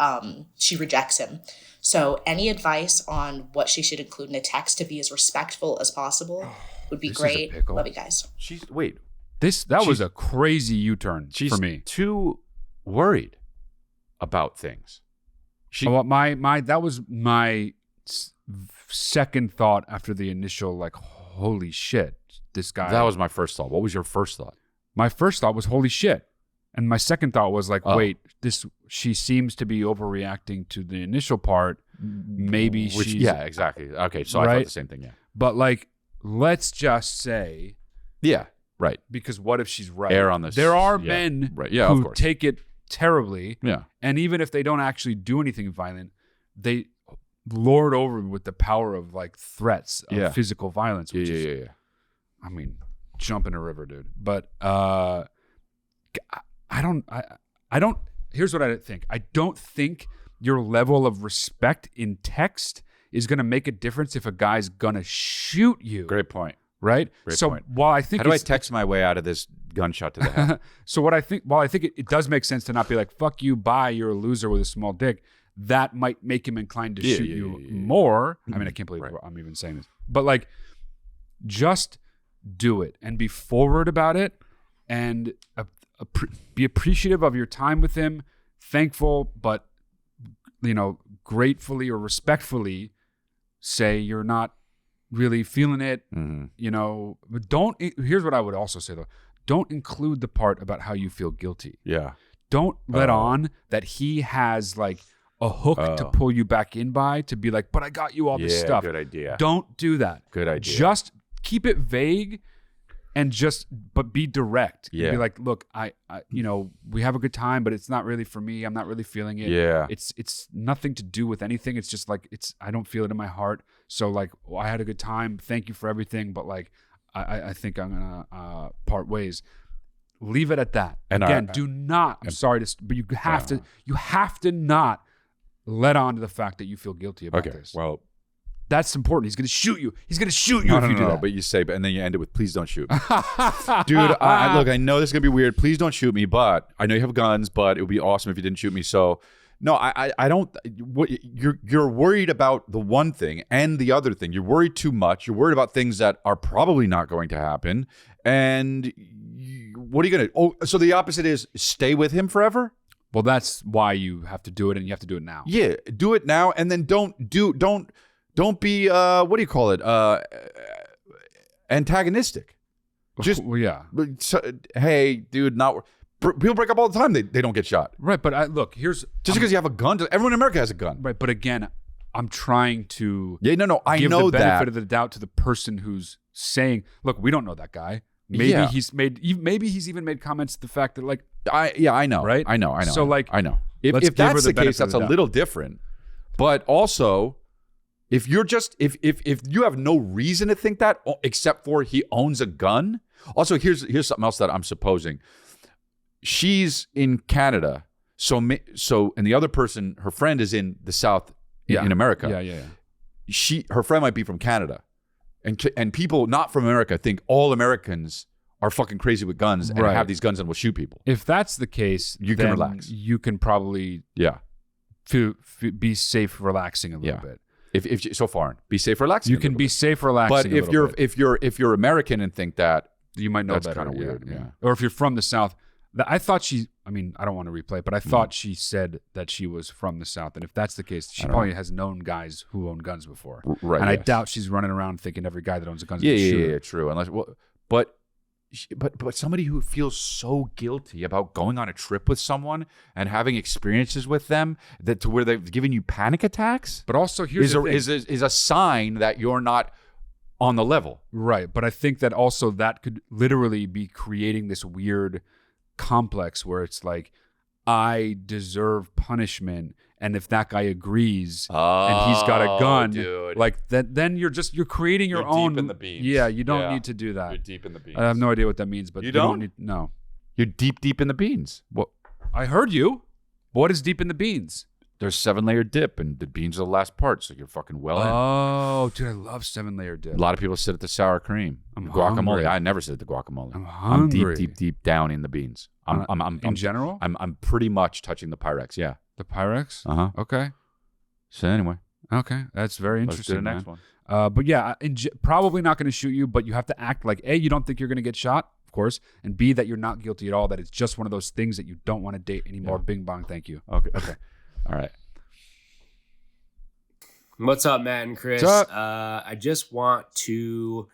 [SPEAKER 4] she rejects him. So any advice on what she should include in a text to be as respectful as possible would be great. Love you guys.
[SPEAKER 1] That was a crazy U-turn for me.
[SPEAKER 2] Too worried about things.
[SPEAKER 1] That was my second thought after the initial like, holy shit, this guy.
[SPEAKER 2] That was my first thought. What was your first thought?
[SPEAKER 1] My first thought was holy shit, and my second thought was like, wait, she seems to be overreacting to the initial part. Maybe she's
[SPEAKER 2] exactly. Okay, so I thought the same thing. Yeah,
[SPEAKER 1] but like, let's just say,
[SPEAKER 2] right.
[SPEAKER 1] Because what if she's right?
[SPEAKER 2] Err on this.
[SPEAKER 1] There are men who take it terribly, and even if they don't actually do anything violent, they lord over with the power of like threats of physical violence. Which is, I mean, jump in a river, dude. But I don't. Here's what I think. I don't think your level of respect in text is going to make a difference if a guy's gonna shoot you.
[SPEAKER 2] Great point.
[SPEAKER 1] Right.
[SPEAKER 2] Great
[SPEAKER 1] so
[SPEAKER 2] point.
[SPEAKER 1] while I think,
[SPEAKER 2] how do I text my way out of this gunshot to the head?
[SPEAKER 1] So while I think it does make sense to not be like, fuck you, bye, you're a loser with a small dick. That might make him inclined to shoot you more. I mean, I can't believe I'm even saying this, but like, just do it and be forward about it, and be appreciative of your time with him, thankful, but gratefully or respectfully say you're not really feeling it, but don't. Here's what I would also say though: don't include the part about how you feel guilty. Don't let on that he has like a hook to pull you back in by, to be like, but I got you all this stuff.
[SPEAKER 2] Good idea.
[SPEAKER 1] Don't do that.
[SPEAKER 2] Good idea.
[SPEAKER 1] Just keep it vague, and but be direct.
[SPEAKER 2] Yeah.
[SPEAKER 1] Be like, look, I we have a good time, but it's not really for me. I'm not really feeling it.
[SPEAKER 2] Yeah.
[SPEAKER 1] It's nothing to do with anything. It's just like, I don't feel it in my heart. So like, I had a good time. Thank you for everything. But like, I think I'm gonna part ways. Leave it at that. And again, do not. I'm sorry but you have to not let on to the fact that you feel guilty about this.
[SPEAKER 2] Well,
[SPEAKER 1] that's important. He's going to shoot you. He's going to shoot you if you do that.
[SPEAKER 2] But you say, and then you end it with, please don't shoot me. Dude, look, I know this is going to be weird. Please don't shoot me, but I know you have guns, but it would be awesome if you didn't shoot me. So, no, I don't. You're worried about the one thing and the other thing. You're worried too much. You're worried about things that are probably not going to happen. And what are you going to, so the opposite is stay with him forever?
[SPEAKER 1] Well, that's why you have to do it, and you have to do it now.
[SPEAKER 2] Yeah, do it now, and then don't be what do you call it? Antagonistic. Just hey, dude, people break up all the time. They don't get shot.
[SPEAKER 1] Right, but look, just
[SPEAKER 2] because you have a gun, everyone in America has a gun.
[SPEAKER 1] Right, but again, I'm trying to
[SPEAKER 2] I
[SPEAKER 1] give
[SPEAKER 2] know
[SPEAKER 1] the benefit
[SPEAKER 2] that
[SPEAKER 1] of the doubt to the person who's saying, look, we don't know that guy. Maybe he's even made comments to the fact that like
[SPEAKER 2] I know.
[SPEAKER 1] Right?
[SPEAKER 2] I know.
[SPEAKER 1] So like
[SPEAKER 2] I know. If that's the case, that's a little different. But also, if you're just if you have no reason to think that except for he owns a gun. Also, here's something else that I'm supposing. She's in Canada, so and the other person, her friend, is in the South in America.
[SPEAKER 1] Yeah.
[SPEAKER 2] Her friend might be from Canada, and people not from America think all Americans are fucking crazy with guns and have these guns and will shoot people.
[SPEAKER 1] If that's the case,
[SPEAKER 2] you can relax.
[SPEAKER 1] You can probably be safe, relaxing a little bit.
[SPEAKER 2] If so far, be safe, relaxing.
[SPEAKER 1] You can be safe, relaxing.
[SPEAKER 2] But if you're American and think that,
[SPEAKER 1] you might know
[SPEAKER 2] that's
[SPEAKER 1] better.
[SPEAKER 2] Kind of weird. Yeah.
[SPEAKER 1] Or if you're from the South, I thought I don't want to replay, but I thought she said that she was from the South, and if that's the case, she probably has known guys who own guns before.
[SPEAKER 2] Right.
[SPEAKER 1] And I doubt she's running around thinking every guy that owns a gun is a shooter.
[SPEAKER 2] Yeah, true. Unless, but somebody who feels so guilty about going on a trip with someone and having experiences with them that to where they've given you panic attacks.
[SPEAKER 1] But also, here's
[SPEAKER 2] is a sign that you're not on the level.
[SPEAKER 1] Right. But I think that also that could literally be creating this weird complex where it's like, I deserve punishment, and if that guy agrees and he's got a gun,
[SPEAKER 2] dude.
[SPEAKER 1] like that, then you're creating your own.
[SPEAKER 2] Deep in the beans.
[SPEAKER 1] Yeah, you don't need to do that.
[SPEAKER 2] You're deep in the beans.
[SPEAKER 1] I have no idea what that means, but
[SPEAKER 2] you don't
[SPEAKER 1] need. No,
[SPEAKER 2] you're deep in the beans.
[SPEAKER 1] What? I heard you. What is deep in the beans?
[SPEAKER 2] There's 7-layer dip, and the beans are the last part, so you're fucking well in.
[SPEAKER 1] Oh, dude, I love 7-layer dip.
[SPEAKER 2] A lot of people sit at the sour cream.
[SPEAKER 1] I'm
[SPEAKER 2] guacamole.
[SPEAKER 1] Hungry.
[SPEAKER 2] I never sit at the guacamole.
[SPEAKER 1] I'm hungry.
[SPEAKER 2] I'm deep down in the beans.
[SPEAKER 1] In general?
[SPEAKER 2] I'm pretty much touching the Pyrex. Yeah.
[SPEAKER 1] The Pyrex?
[SPEAKER 2] Okay. So anyway.
[SPEAKER 1] Okay, that's very interesting.
[SPEAKER 2] Let's do the next
[SPEAKER 1] one. But yeah, probably not going to shoot you, but you have to act like A, you don't think you're going to get shot, of course, and B, that you're not guilty at all, that it's just one of those things that you don't want to date anymore. Bing bong, thank you.
[SPEAKER 2] Okay. All right.
[SPEAKER 5] What's up, Matt and Chris?
[SPEAKER 2] What's up?
[SPEAKER 5] I just want to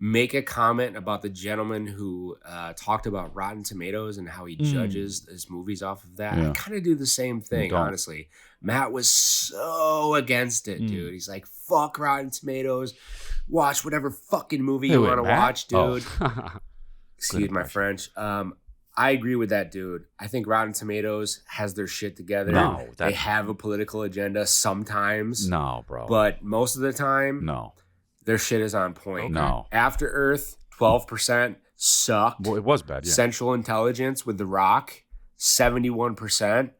[SPEAKER 5] make a comment about the gentleman who talked about Rotten Tomatoes and how he judges his movies off of that.
[SPEAKER 2] Yeah.
[SPEAKER 5] I kind of do the same thing, honestly. Matt was so against it, dude. He's like, fuck Rotten Tomatoes. Watch whatever fucking movie you want to watch, dude. Excuse my French. I agree with that, dude. I think Rotten Tomatoes has their shit together.
[SPEAKER 2] No.
[SPEAKER 5] They have a political agenda sometimes.
[SPEAKER 2] No, bro.
[SPEAKER 5] But most of the time,
[SPEAKER 2] no.
[SPEAKER 5] Their shit is on point.
[SPEAKER 2] No.
[SPEAKER 5] After Earth, 12% sucked.
[SPEAKER 2] Well, it was bad, yeah.
[SPEAKER 5] Central Intelligence with The Rock, 71%.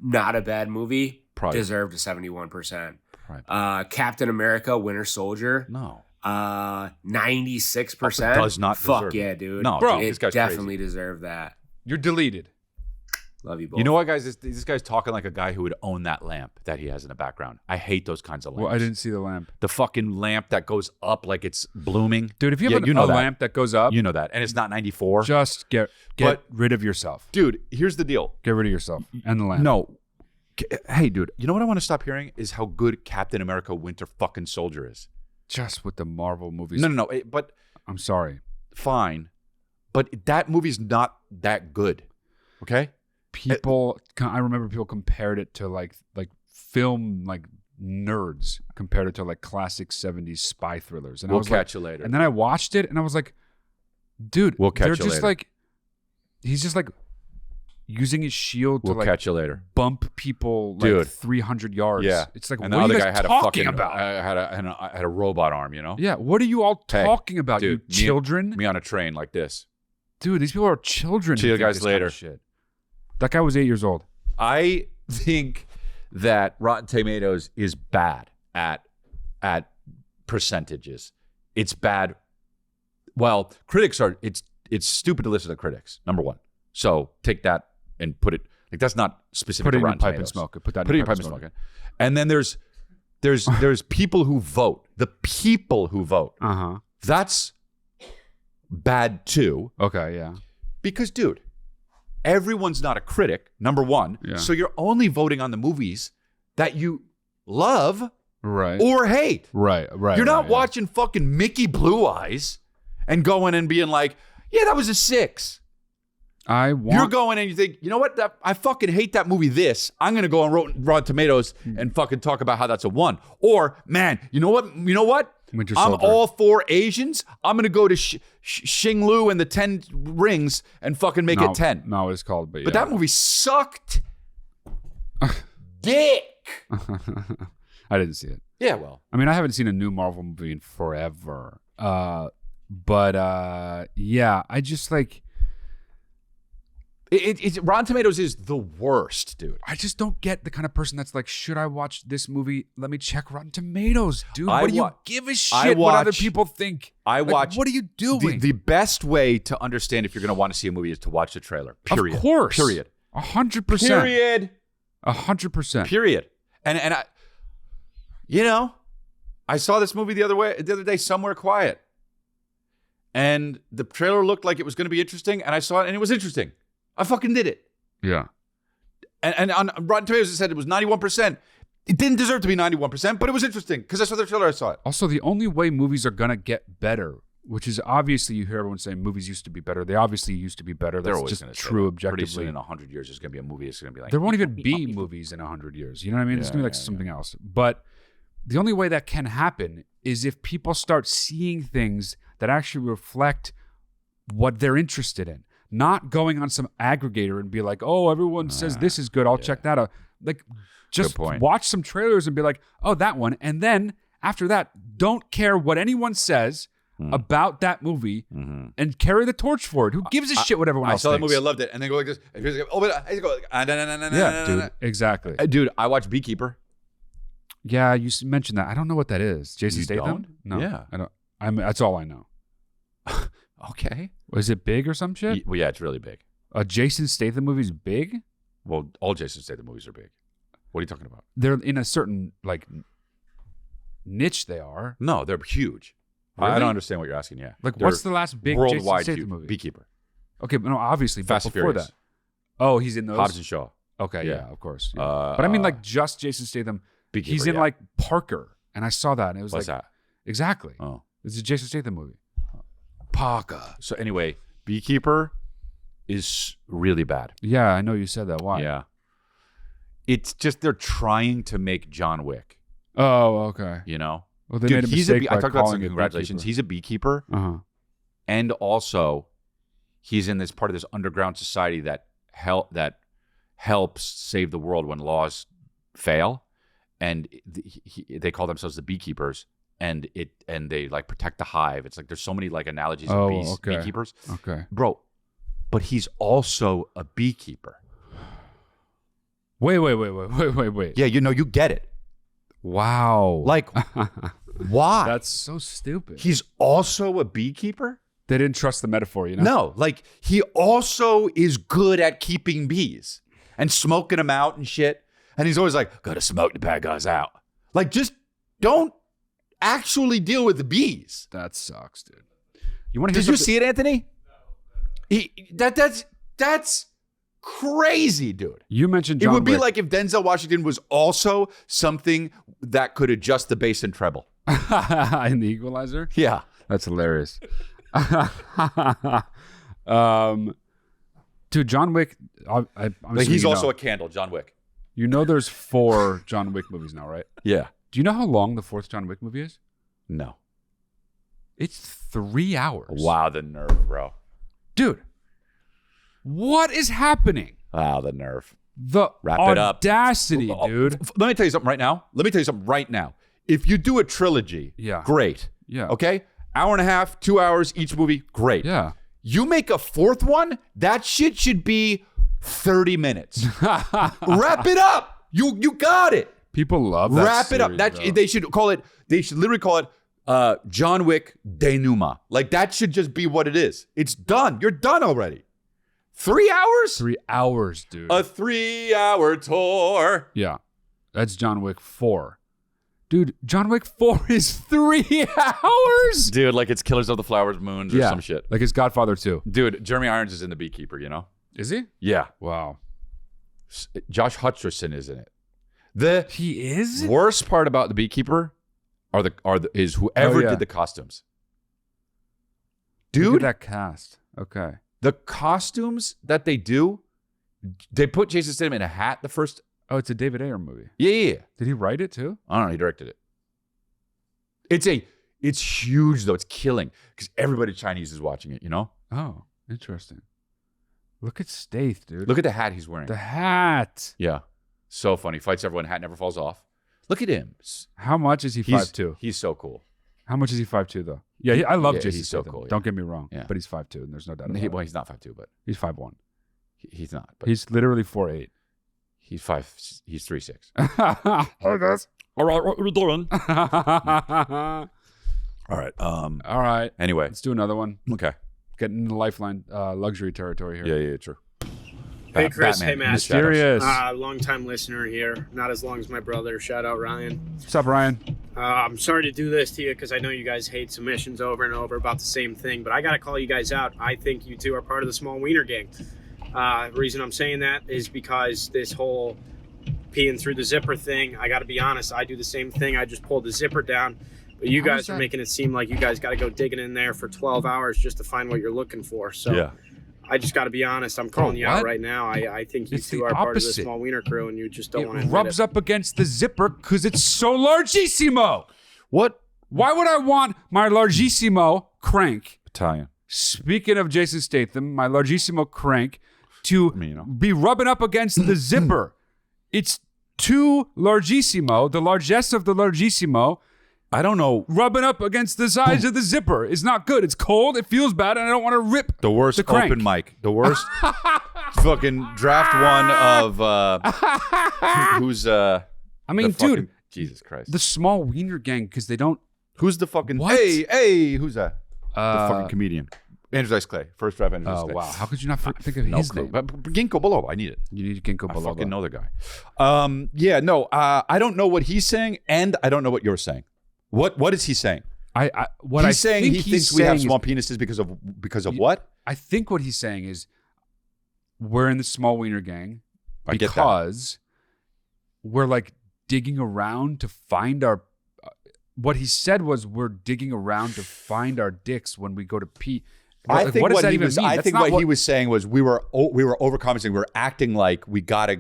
[SPEAKER 5] Not a bad movie.
[SPEAKER 2] Probably.
[SPEAKER 5] Deserved a 71%.
[SPEAKER 2] Probably.
[SPEAKER 5] Captain America, Winter Soldier.
[SPEAKER 2] No.
[SPEAKER 5] 96%.
[SPEAKER 2] Does not deserve
[SPEAKER 5] Fuck yeah, dude.
[SPEAKER 2] No,
[SPEAKER 1] bro,
[SPEAKER 5] it
[SPEAKER 2] this guy's
[SPEAKER 5] definitely
[SPEAKER 2] crazy.
[SPEAKER 5] deserved that.
[SPEAKER 1] You're deleted.
[SPEAKER 5] Love you both.
[SPEAKER 2] You know what, guys? This guy's talking like a guy who would own that lamp that he has in the background. I hate those kinds of lamps.
[SPEAKER 1] Well, I didn't see the lamp.
[SPEAKER 2] The fucking lamp that goes up like it's blooming.
[SPEAKER 1] Dude, if you have a lamp that goes up,
[SPEAKER 2] you know that. And it's not 94.
[SPEAKER 1] Just get rid of yourself.
[SPEAKER 2] Dude, here's the deal.
[SPEAKER 1] Get rid of yourself and the lamp.
[SPEAKER 2] No. Hey, dude, you know what I want to stop hearing is how good Captain America Winter fucking Soldier is.
[SPEAKER 1] Just with the Marvel movies.
[SPEAKER 2] No. But
[SPEAKER 1] I'm sorry.
[SPEAKER 2] Fine. But that movie's not that good. Okay?
[SPEAKER 1] I remember people compared it to like film like nerds compared it to like classic 70s spy thrillers. And
[SPEAKER 2] we'll catch you later.
[SPEAKER 1] And then I watched it and I was like, dude,
[SPEAKER 2] we'll catch you
[SPEAKER 1] just
[SPEAKER 2] later.
[SPEAKER 1] like he's just like using his shield to
[SPEAKER 2] we'll catch you later.
[SPEAKER 1] Bump people like
[SPEAKER 2] dude.
[SPEAKER 1] 300 yards.
[SPEAKER 2] Yeah.
[SPEAKER 1] It's like,
[SPEAKER 2] and
[SPEAKER 1] what
[SPEAKER 2] the
[SPEAKER 1] are you
[SPEAKER 2] other
[SPEAKER 1] guys
[SPEAKER 2] guy
[SPEAKER 1] talking about?
[SPEAKER 2] I had a robot arm, you know?
[SPEAKER 1] Yeah. What are you all talking about,
[SPEAKER 2] dude,
[SPEAKER 1] you children?
[SPEAKER 2] Me on a train like this.
[SPEAKER 1] Dude, these people are children.
[SPEAKER 2] See you guys later.
[SPEAKER 1] Kind of shit. That guy was 8 years old.
[SPEAKER 2] I think that Rotten Tomatoes is bad at percentages. It's bad. Well, critics are. It's stupid to listen to critics. Number one. So take that and put it like that's not specific.
[SPEAKER 1] Put it
[SPEAKER 2] to
[SPEAKER 1] in your
[SPEAKER 2] Rotten
[SPEAKER 1] pipe
[SPEAKER 2] Tomatoes.
[SPEAKER 1] and smoke it. Put that
[SPEAKER 2] in
[SPEAKER 1] your
[SPEAKER 2] your pipe and smoke it. And then there's people who vote. The people who vote. That's bad too.
[SPEAKER 1] Okay. Yeah.
[SPEAKER 2] Because, dude, everyone's not a critic, number one.
[SPEAKER 1] Yeah.
[SPEAKER 2] So you're only voting on the movies that you love or hate.
[SPEAKER 1] Right.
[SPEAKER 2] You're not watching fucking Mickey Blue Eyes and going and being like, yeah, that was a 6. You're going and you think, you know what? I fucking hate that movie. I'm going to go on Rotten Tomatoes and fucking talk about how that's a 1. Or, man, you know what?
[SPEAKER 1] Winter
[SPEAKER 2] I'm
[SPEAKER 1] Soldier.
[SPEAKER 2] all for Asians. I'm going to go to Xing Lu and the 10 Rings and fucking make it 10.
[SPEAKER 1] No, what it's called. But
[SPEAKER 2] But that movie sucked dick.
[SPEAKER 1] I didn't see it.
[SPEAKER 2] Yeah, well.
[SPEAKER 1] I mean, I haven't seen a new Marvel movie in forever. Yeah, I just like...
[SPEAKER 2] Rotten Tomatoes is the worst, dude.
[SPEAKER 1] I just don't get the kind of person that's like, should I watch this movie? Let me check Rotten Tomatoes, dude. What do you give a shit what other people think?
[SPEAKER 2] What
[SPEAKER 1] are you doing?
[SPEAKER 2] The best way to understand if you're going to want to see a movie is to watch the trailer. Period.
[SPEAKER 1] Of course.
[SPEAKER 2] Period.
[SPEAKER 1] 100%.
[SPEAKER 2] Period.
[SPEAKER 1] 100%.
[SPEAKER 2] Period. And I, I saw this movie the other day, Somewhere Quiet, and the trailer looked like it was going to be interesting, and I saw it, and it was interesting. I fucking did it.
[SPEAKER 1] Yeah.
[SPEAKER 2] And on Rotten Tomatoes, it said it was 91%. It didn't deserve to be 91%, but it was interesting because I saw the trailer, I saw it.
[SPEAKER 1] Also, the only way movies are going to get better, which is obviously you hear everyone saying movies used to be better. They obviously used to be better. That's just true objectively.
[SPEAKER 2] Pretty soon in 100 years, there's going to be a movie that's going to be like...
[SPEAKER 1] There won't even be movies in 100 years. You know what I mean? It's going to be like something else. But the only way that can happen is if people start seeing things that actually reflect what they're interested in. Not going on some aggregator and be like, oh, everyone says this is good. I'll check that out. Like, just watch some trailers and be like, oh, that one. And then after that, don't care what anyone says about that movie and carry the torch for it. Who gives a shit what everyone else
[SPEAKER 2] thinks? I saw that
[SPEAKER 1] thinks?
[SPEAKER 2] movie. I loved it. And then go like this.
[SPEAKER 1] Yeah, dude. Exactly.
[SPEAKER 2] Dude, I watched Beekeeper.
[SPEAKER 1] Yeah, you mentioned that. I don't know what that is. Jason Statham?
[SPEAKER 2] Don't?
[SPEAKER 1] No.
[SPEAKER 2] Yeah.
[SPEAKER 1] I don't. That's all I know.
[SPEAKER 2] Okay.
[SPEAKER 1] Was it big or some shit?
[SPEAKER 2] Well, yeah, it's really big.
[SPEAKER 1] A Jason Statham movie's big?
[SPEAKER 2] Well, all Jason Statham movies are big. What are you talking about?
[SPEAKER 1] They're in a certain like niche. They are.
[SPEAKER 2] No, they're huge.
[SPEAKER 1] Really?
[SPEAKER 2] I don't understand what you're asking. Yeah.
[SPEAKER 1] Like, what's the last big
[SPEAKER 2] worldwide
[SPEAKER 1] Jason Statham movie?
[SPEAKER 2] Beekeeper.
[SPEAKER 1] Okay, but no, obviously,
[SPEAKER 2] Fast
[SPEAKER 1] but
[SPEAKER 2] and
[SPEAKER 1] before
[SPEAKER 2] Furious.
[SPEAKER 1] that. Oh, he's in those.
[SPEAKER 2] Hobbs and Shaw.
[SPEAKER 1] Okay,
[SPEAKER 2] Yeah.
[SPEAKER 1] yeah, of course. Yeah. But I mean, like, just Jason Statham.
[SPEAKER 2] Beekeeper,
[SPEAKER 1] He's in
[SPEAKER 2] yeah.
[SPEAKER 1] like Parker, and I saw that, and it was
[SPEAKER 2] What's
[SPEAKER 1] like
[SPEAKER 2] that?
[SPEAKER 1] exactly.
[SPEAKER 2] Oh.
[SPEAKER 1] It's a Jason Statham movie. Parker.
[SPEAKER 2] So anyway, Beekeeper is really bad.
[SPEAKER 1] Yeah, I know you said that. Why?
[SPEAKER 2] Yeah. It's just they're trying to make John Wick.
[SPEAKER 1] Oh, okay.
[SPEAKER 2] You know?
[SPEAKER 1] Well, they
[SPEAKER 2] Dude,
[SPEAKER 1] made a mistake
[SPEAKER 2] I
[SPEAKER 1] by
[SPEAKER 2] talked about
[SPEAKER 1] calling
[SPEAKER 2] some
[SPEAKER 1] it
[SPEAKER 2] congratulations.
[SPEAKER 1] Beekeeper.
[SPEAKER 2] He's a beekeeper.
[SPEAKER 1] Uh-huh.
[SPEAKER 2] And also, he's in this part of this underground society that helps save the world when laws fail. And they call themselves the beekeepers. And they like protect the hive. It's like there's so many like analogies of beekeepers.
[SPEAKER 1] Okay.
[SPEAKER 2] Bro, but he's also a beekeeper.
[SPEAKER 1] Wait.
[SPEAKER 2] Yeah, you get it.
[SPEAKER 1] Wow.
[SPEAKER 2] Like, why?
[SPEAKER 1] That's so stupid.
[SPEAKER 2] He's also a beekeeper?
[SPEAKER 1] They didn't trust the metaphor, you know?
[SPEAKER 2] No, like he also is good at keeping bees and smoking them out and shit. And he's always like, gotta smoke the bad guys out. Like, just don't actually deal with the bees.
[SPEAKER 1] That sucks, dude. You want to?
[SPEAKER 2] Did you see it, Anthony? That's crazy, dude.
[SPEAKER 1] You mentioned John
[SPEAKER 2] It would be
[SPEAKER 1] Wick.
[SPEAKER 2] like if Denzel Washington was also something that could adjust the bass and treble.
[SPEAKER 1] in The Equalizer.
[SPEAKER 2] Yeah,
[SPEAKER 1] That's hilarious. Dude, John Wick. I'm
[SPEAKER 2] like he's also a candle, John Wick.
[SPEAKER 1] You know, there's 4 John Wick movies now, right?
[SPEAKER 2] Yeah.
[SPEAKER 1] Do you know how long the 4th John Wick movie is?
[SPEAKER 2] No.
[SPEAKER 1] It's 3 hours.
[SPEAKER 2] Wow, the nerve, bro.
[SPEAKER 1] Dude, what is happening?
[SPEAKER 2] Wow, the nerve.
[SPEAKER 1] The
[SPEAKER 2] Wrap it up.
[SPEAKER 1] audacity, dude.
[SPEAKER 2] Let me tell you something right now. If you do a trilogy,
[SPEAKER 1] Yeah.
[SPEAKER 2] great.
[SPEAKER 1] Yeah.
[SPEAKER 2] Okay? Hour and a half, 2 hours each movie, great.
[SPEAKER 1] Yeah.
[SPEAKER 2] You make a 4th one, that shit should be 30 minutes. Wrap it up. You got it.
[SPEAKER 1] People love that.
[SPEAKER 2] Wrap it up.
[SPEAKER 1] series,
[SPEAKER 2] They should literally call it John Wick denouement. Like that should just be what it is. It's done. You're done already. 3 hours?
[SPEAKER 1] 3 hours, dude.
[SPEAKER 2] A 3-hour tour.
[SPEAKER 1] Yeah. That's John Wick 4. Dude, John Wick 4 is 3 hours?
[SPEAKER 2] Dude, like it's Killers of the Flower Moons or some shit.
[SPEAKER 1] Like it's Godfather 2.
[SPEAKER 2] Dude, Jeremy Irons is in The Beekeeper, you know?
[SPEAKER 1] Is he?
[SPEAKER 2] Yeah.
[SPEAKER 1] Wow.
[SPEAKER 2] Josh Hutcherson is in it. The
[SPEAKER 1] He is?
[SPEAKER 2] worst part about The Beekeeper is whoever
[SPEAKER 1] Oh, yeah.
[SPEAKER 2] did the costumes.
[SPEAKER 1] Look
[SPEAKER 2] Dude,
[SPEAKER 1] at that cast. Okay.
[SPEAKER 2] The costumes that they do, they put Jason Statham in a hat the first.
[SPEAKER 1] Oh, it's a David Ayer movie.
[SPEAKER 2] Yeah.
[SPEAKER 1] Did he write it too?
[SPEAKER 2] I don't know. He directed it. It's huge though. It's killing because everybody Chinese is watching it. You know?
[SPEAKER 1] Oh, interesting. Look at Stath, dude.
[SPEAKER 2] Look at the hat he's wearing.
[SPEAKER 1] The hat.
[SPEAKER 2] Yeah, so funny. Fights everyone. Hat never falls off. Look at him.
[SPEAKER 1] How much is he 5'2"?
[SPEAKER 2] He's so cool.
[SPEAKER 1] How much is he 5'2" though? Yeah, I love Jason
[SPEAKER 2] he's so
[SPEAKER 1] Statham.
[SPEAKER 2] cool. Yeah.
[SPEAKER 1] Don't get me wrong.
[SPEAKER 2] Yeah.
[SPEAKER 1] But he's 5'2", and there's no doubt about it.
[SPEAKER 2] Well, he's not 5'2", but
[SPEAKER 1] He's 5'1".
[SPEAKER 2] he's not. But
[SPEAKER 1] He's literally 4'8".
[SPEAKER 2] he's 5. He's 3'6".
[SPEAKER 1] Hey guys.
[SPEAKER 2] All right, what are we doing?
[SPEAKER 1] All
[SPEAKER 2] All right.
[SPEAKER 1] right.
[SPEAKER 2] Anyway,
[SPEAKER 1] Let's do another one.
[SPEAKER 2] okay.
[SPEAKER 1] Getting into Lifeline luxury territory here.
[SPEAKER 2] Yeah, true.
[SPEAKER 6] Hey, Chris.
[SPEAKER 2] Batman,
[SPEAKER 6] Hey, Matt.
[SPEAKER 1] Mysterious.
[SPEAKER 6] Long-time listener here. Not as long as my brother. Shout out, Ryan.
[SPEAKER 1] What's up, Ryan?
[SPEAKER 6] I'm sorry to do this to you because I know you guys hate submissions over and over about the same thing, but I got to call you guys out. I think you two are part of the Small Weiner Gang. The reason I'm saying that is because this whole peeing through the zipper thing, I got to be honest, I do the same thing. I just pulled the zipper down. But you guys are making it seem like you guys got to go digging in there for 12 hours just to find what you're looking for. So
[SPEAKER 2] Yeah.
[SPEAKER 6] I just got to be honest. I'm calling you out
[SPEAKER 1] what?
[SPEAKER 6] right now. I think you
[SPEAKER 1] It's
[SPEAKER 6] two
[SPEAKER 1] the
[SPEAKER 6] are part of the
[SPEAKER 1] opposite.
[SPEAKER 6] Small Weiner crew, and you just don't want to
[SPEAKER 1] It
[SPEAKER 6] admit
[SPEAKER 1] rubs
[SPEAKER 6] it.
[SPEAKER 1] up against the zipper because it's so largissimo.
[SPEAKER 2] What?
[SPEAKER 1] Why would I want my largissimo crank?
[SPEAKER 2] Italian.
[SPEAKER 1] Speaking of Jason Statham, my largissimo crank to
[SPEAKER 2] mean, you know.
[SPEAKER 1] be rubbing up against the zipper. It's too largissimo, the largesse of the largissimo,
[SPEAKER 2] I don't know.
[SPEAKER 1] rubbing up against the sides of the zipper. It's not good. It's cold. It feels bad, and I don't want to rip
[SPEAKER 2] The worst
[SPEAKER 1] the crank.
[SPEAKER 2] open mic. The worst fucking draft one of who's
[SPEAKER 1] I mean,
[SPEAKER 2] the fucking-
[SPEAKER 1] dude,
[SPEAKER 2] Jesus Christ.
[SPEAKER 1] the Small Weiner Gang, because they don't.
[SPEAKER 2] Who's the fucking
[SPEAKER 1] What?
[SPEAKER 2] Hey, who's that? The fucking comedian. Andrew Dice Clay. First draft Andrew Dice
[SPEAKER 1] Oh
[SPEAKER 2] Clay.
[SPEAKER 1] wow! How could you not think of
[SPEAKER 2] No
[SPEAKER 1] his
[SPEAKER 2] clue.
[SPEAKER 1] name?
[SPEAKER 2] But Ginkgo below. I need it.
[SPEAKER 1] You need Ginkgo
[SPEAKER 2] I
[SPEAKER 1] biloba.
[SPEAKER 2] fucking know the guy. I don't know what he's saying, and I don't know what you're saying. What is he saying?
[SPEAKER 1] What
[SPEAKER 2] He's saying
[SPEAKER 1] think
[SPEAKER 2] he
[SPEAKER 1] he's
[SPEAKER 2] thinks we have
[SPEAKER 1] saying
[SPEAKER 2] small
[SPEAKER 1] is-
[SPEAKER 2] penises because of what?
[SPEAKER 1] I think what he's saying is we're in the Small Weiner Gang
[SPEAKER 2] I get that.
[SPEAKER 1] because we're like digging around to find our. What he said was we're digging around to find our dicks when we go to pee.
[SPEAKER 2] I think
[SPEAKER 1] what does
[SPEAKER 2] what
[SPEAKER 1] that
[SPEAKER 2] he
[SPEAKER 1] even
[SPEAKER 2] was.
[SPEAKER 1] mean?
[SPEAKER 2] I
[SPEAKER 1] That's
[SPEAKER 2] think
[SPEAKER 1] not
[SPEAKER 2] what he was saying was we were overcompensating. We were acting like we gotta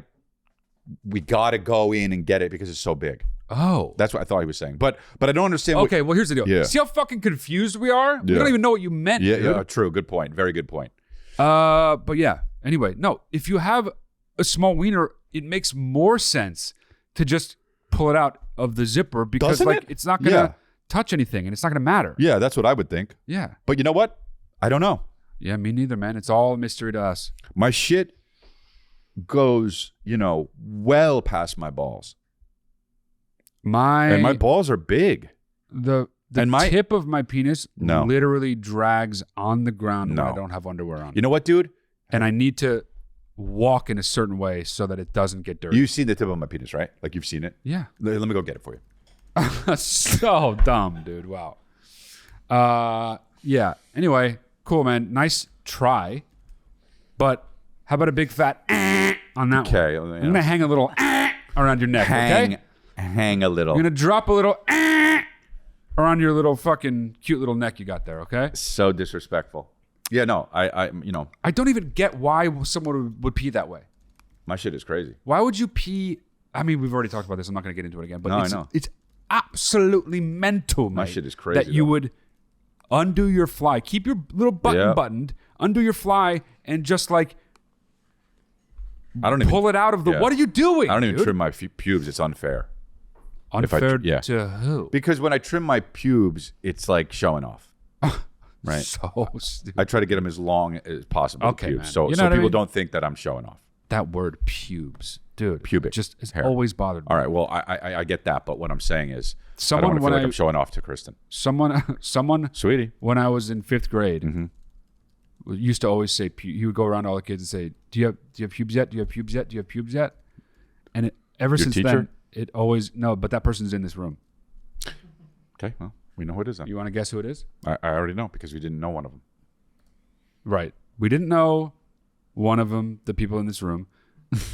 [SPEAKER 2] go in and get it because it's so big.
[SPEAKER 1] Oh,
[SPEAKER 2] That's what I thought he was saying. But I don't understand.
[SPEAKER 1] okay. Well, here's the deal.
[SPEAKER 2] Yeah.
[SPEAKER 1] See how fucking confused we are? We
[SPEAKER 2] Yeah.
[SPEAKER 1] don't even know what you meant.
[SPEAKER 2] Yeah,
[SPEAKER 1] dude.
[SPEAKER 2] yeah, true. Good point. Very good point.
[SPEAKER 1] But yeah. Anyway, no. If you have a small wiener, it makes more sense to just pull it out of the zipper because
[SPEAKER 2] Doesn't
[SPEAKER 1] like
[SPEAKER 2] it?
[SPEAKER 1] it's not gonna
[SPEAKER 2] Yeah.
[SPEAKER 1] touch anything and it's not gonna matter.
[SPEAKER 2] Yeah, that's what I would think.
[SPEAKER 1] Yeah.
[SPEAKER 2] But you know what? I don't know.
[SPEAKER 1] Yeah, me neither, man. It's all a mystery to us.
[SPEAKER 2] My shit goes, well past my balls. And my balls are big.
[SPEAKER 1] The
[SPEAKER 2] and my-
[SPEAKER 1] tip of my penis
[SPEAKER 2] No.
[SPEAKER 1] literally drags on the ground when
[SPEAKER 2] No.
[SPEAKER 1] I don't have underwear on.
[SPEAKER 2] You know what, dude?
[SPEAKER 1] And I need to walk in a certain way so that it doesn't get dirty.
[SPEAKER 2] You've seen the tip of my penis, right? Like you've seen it?
[SPEAKER 1] Yeah.
[SPEAKER 2] Let me go get it for you.
[SPEAKER 1] So dumb, dude. Wow. Yeah. Anyway, cool, man. Nice try. But how about a big fat on that
[SPEAKER 2] Okay.
[SPEAKER 1] one? I'm going to hang a little around your neck, okay?
[SPEAKER 2] Hang a little.
[SPEAKER 1] I'm going to drop a little around your little fucking cute little neck you got there, okay?
[SPEAKER 2] So disrespectful. Yeah, no, I
[SPEAKER 1] I don't even get why someone would pee that way.
[SPEAKER 2] my shit is crazy.
[SPEAKER 1] Why would you pee? I mean, we've already talked about this. I'm not going to get into it again. But
[SPEAKER 2] No, I
[SPEAKER 1] it's,
[SPEAKER 2] know.
[SPEAKER 1] it's absolutely mental,
[SPEAKER 2] My
[SPEAKER 1] mate,
[SPEAKER 2] shit is crazy,
[SPEAKER 1] that you
[SPEAKER 2] though.
[SPEAKER 1] would undo your fly, keep your little button
[SPEAKER 2] Yeah.
[SPEAKER 1] buttoned, undo your fly, and just like
[SPEAKER 2] I don't even
[SPEAKER 1] pull it out of the.
[SPEAKER 2] yeah.
[SPEAKER 1] What are you doing?
[SPEAKER 2] I don't even
[SPEAKER 1] dude?
[SPEAKER 2] trim my pubes. It's unfair.
[SPEAKER 1] Unfair
[SPEAKER 2] yeah.
[SPEAKER 1] to who?
[SPEAKER 2] Because when I trim my pubes, it's like showing off. Right.
[SPEAKER 1] So stupid.
[SPEAKER 2] I try to get them as long as possible.
[SPEAKER 1] Okay,
[SPEAKER 2] pubes,
[SPEAKER 1] man.
[SPEAKER 2] so
[SPEAKER 1] You know what I
[SPEAKER 2] people
[SPEAKER 1] mean?
[SPEAKER 2] don't think that I'm showing off.
[SPEAKER 1] That word pubes, dude.
[SPEAKER 2] Pubic
[SPEAKER 1] just has
[SPEAKER 2] hair.
[SPEAKER 1] always bothered me.
[SPEAKER 2] All right. Well, I get that, but what I'm saying is,
[SPEAKER 1] Someone
[SPEAKER 2] I don't
[SPEAKER 1] when
[SPEAKER 2] feel like
[SPEAKER 1] I-
[SPEAKER 2] I'm showing off to Kristen,
[SPEAKER 1] Someone
[SPEAKER 2] sweetie.
[SPEAKER 1] when I was in 5th grade,
[SPEAKER 2] Mm-hmm.
[SPEAKER 1] used to always say, he would go around to all the kids and say, do you have pubes yet? Do you have pubes yet? Do you have pubes yet? And ever since
[SPEAKER 2] teacher?
[SPEAKER 1] then, it always, no, but that person's in this room.
[SPEAKER 2] Okay. Well, we know who it is then.
[SPEAKER 1] You want to guess who it is?
[SPEAKER 2] I already know because we didn't know one of them.
[SPEAKER 1] Right. We didn't know one of them, the people in this room.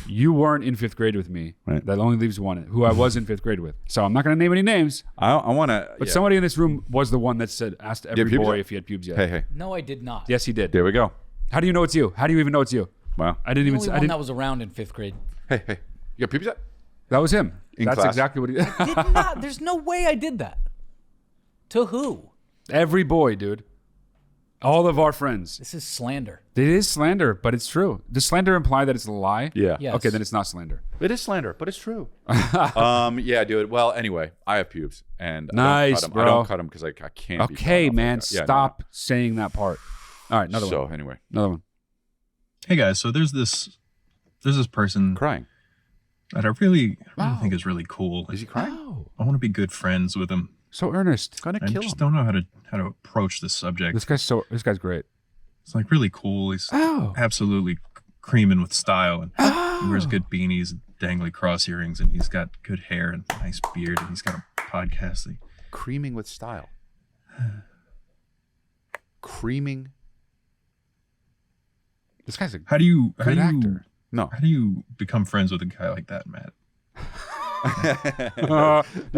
[SPEAKER 1] You weren't in 5th grade with me.
[SPEAKER 2] Right.
[SPEAKER 1] That only leaves one, who I was in 5th grade with. So I'm not going to name any names,
[SPEAKER 2] I want to.
[SPEAKER 1] but somebody in this room was the one that asked every
[SPEAKER 2] pubes
[SPEAKER 1] boy
[SPEAKER 2] yet?
[SPEAKER 1] if he had pubes yet.
[SPEAKER 2] Hey.
[SPEAKER 7] No, I did not.
[SPEAKER 1] Yes, he did.
[SPEAKER 2] There we go.
[SPEAKER 1] How do you know it's you? How do you even know it's you?
[SPEAKER 2] Wow.
[SPEAKER 1] I didn't even.
[SPEAKER 7] The only one that was around in 5th grade.
[SPEAKER 2] Hey, you got pubes yet?
[SPEAKER 1] That was him. That's
[SPEAKER 2] class?
[SPEAKER 1] exactly what he did.
[SPEAKER 7] I did not. There's no way I did that. To who?
[SPEAKER 1] Every boy, dude. All of our friends.
[SPEAKER 7] This is slander.
[SPEAKER 1] It is slander, but it's true. Does slander imply that it's a lie?
[SPEAKER 2] Yeah.
[SPEAKER 7] Yes.
[SPEAKER 1] Okay, then it's not slander.
[SPEAKER 2] It is slander, but it's true. Yeah, dude. Well, anyway, I have pubes, and
[SPEAKER 1] Nice,
[SPEAKER 2] I
[SPEAKER 1] bro.
[SPEAKER 2] don't cut them because I can't. be
[SPEAKER 1] Okay,
[SPEAKER 2] cut off
[SPEAKER 1] man.
[SPEAKER 2] like that. Yeah,
[SPEAKER 1] Stop saying that part. All right, another one.
[SPEAKER 2] So anyway,
[SPEAKER 1] Another one.
[SPEAKER 8] Hey guys, so there's this person
[SPEAKER 2] crying.
[SPEAKER 8] that I really think is really cool.
[SPEAKER 2] Is he crying?
[SPEAKER 1] Oh,
[SPEAKER 8] I want to be good friends with him.
[SPEAKER 1] so earnest.
[SPEAKER 2] Gonna
[SPEAKER 8] I
[SPEAKER 2] kill
[SPEAKER 8] just
[SPEAKER 2] him.
[SPEAKER 8] don't know how to approach this subject.
[SPEAKER 1] This guy's great.
[SPEAKER 8] It's like really cool. He's
[SPEAKER 1] Oh.
[SPEAKER 8] absolutely creaming with style, and he wears good beanies, and dangly cross earrings, and he's got good hair and a nice beard, and he's got a podcast.
[SPEAKER 2] Creaming with style. Creaming.
[SPEAKER 1] This guy's a
[SPEAKER 8] How do you
[SPEAKER 1] good actor.
[SPEAKER 2] No.
[SPEAKER 8] how do you become friends with a guy like that, Matt?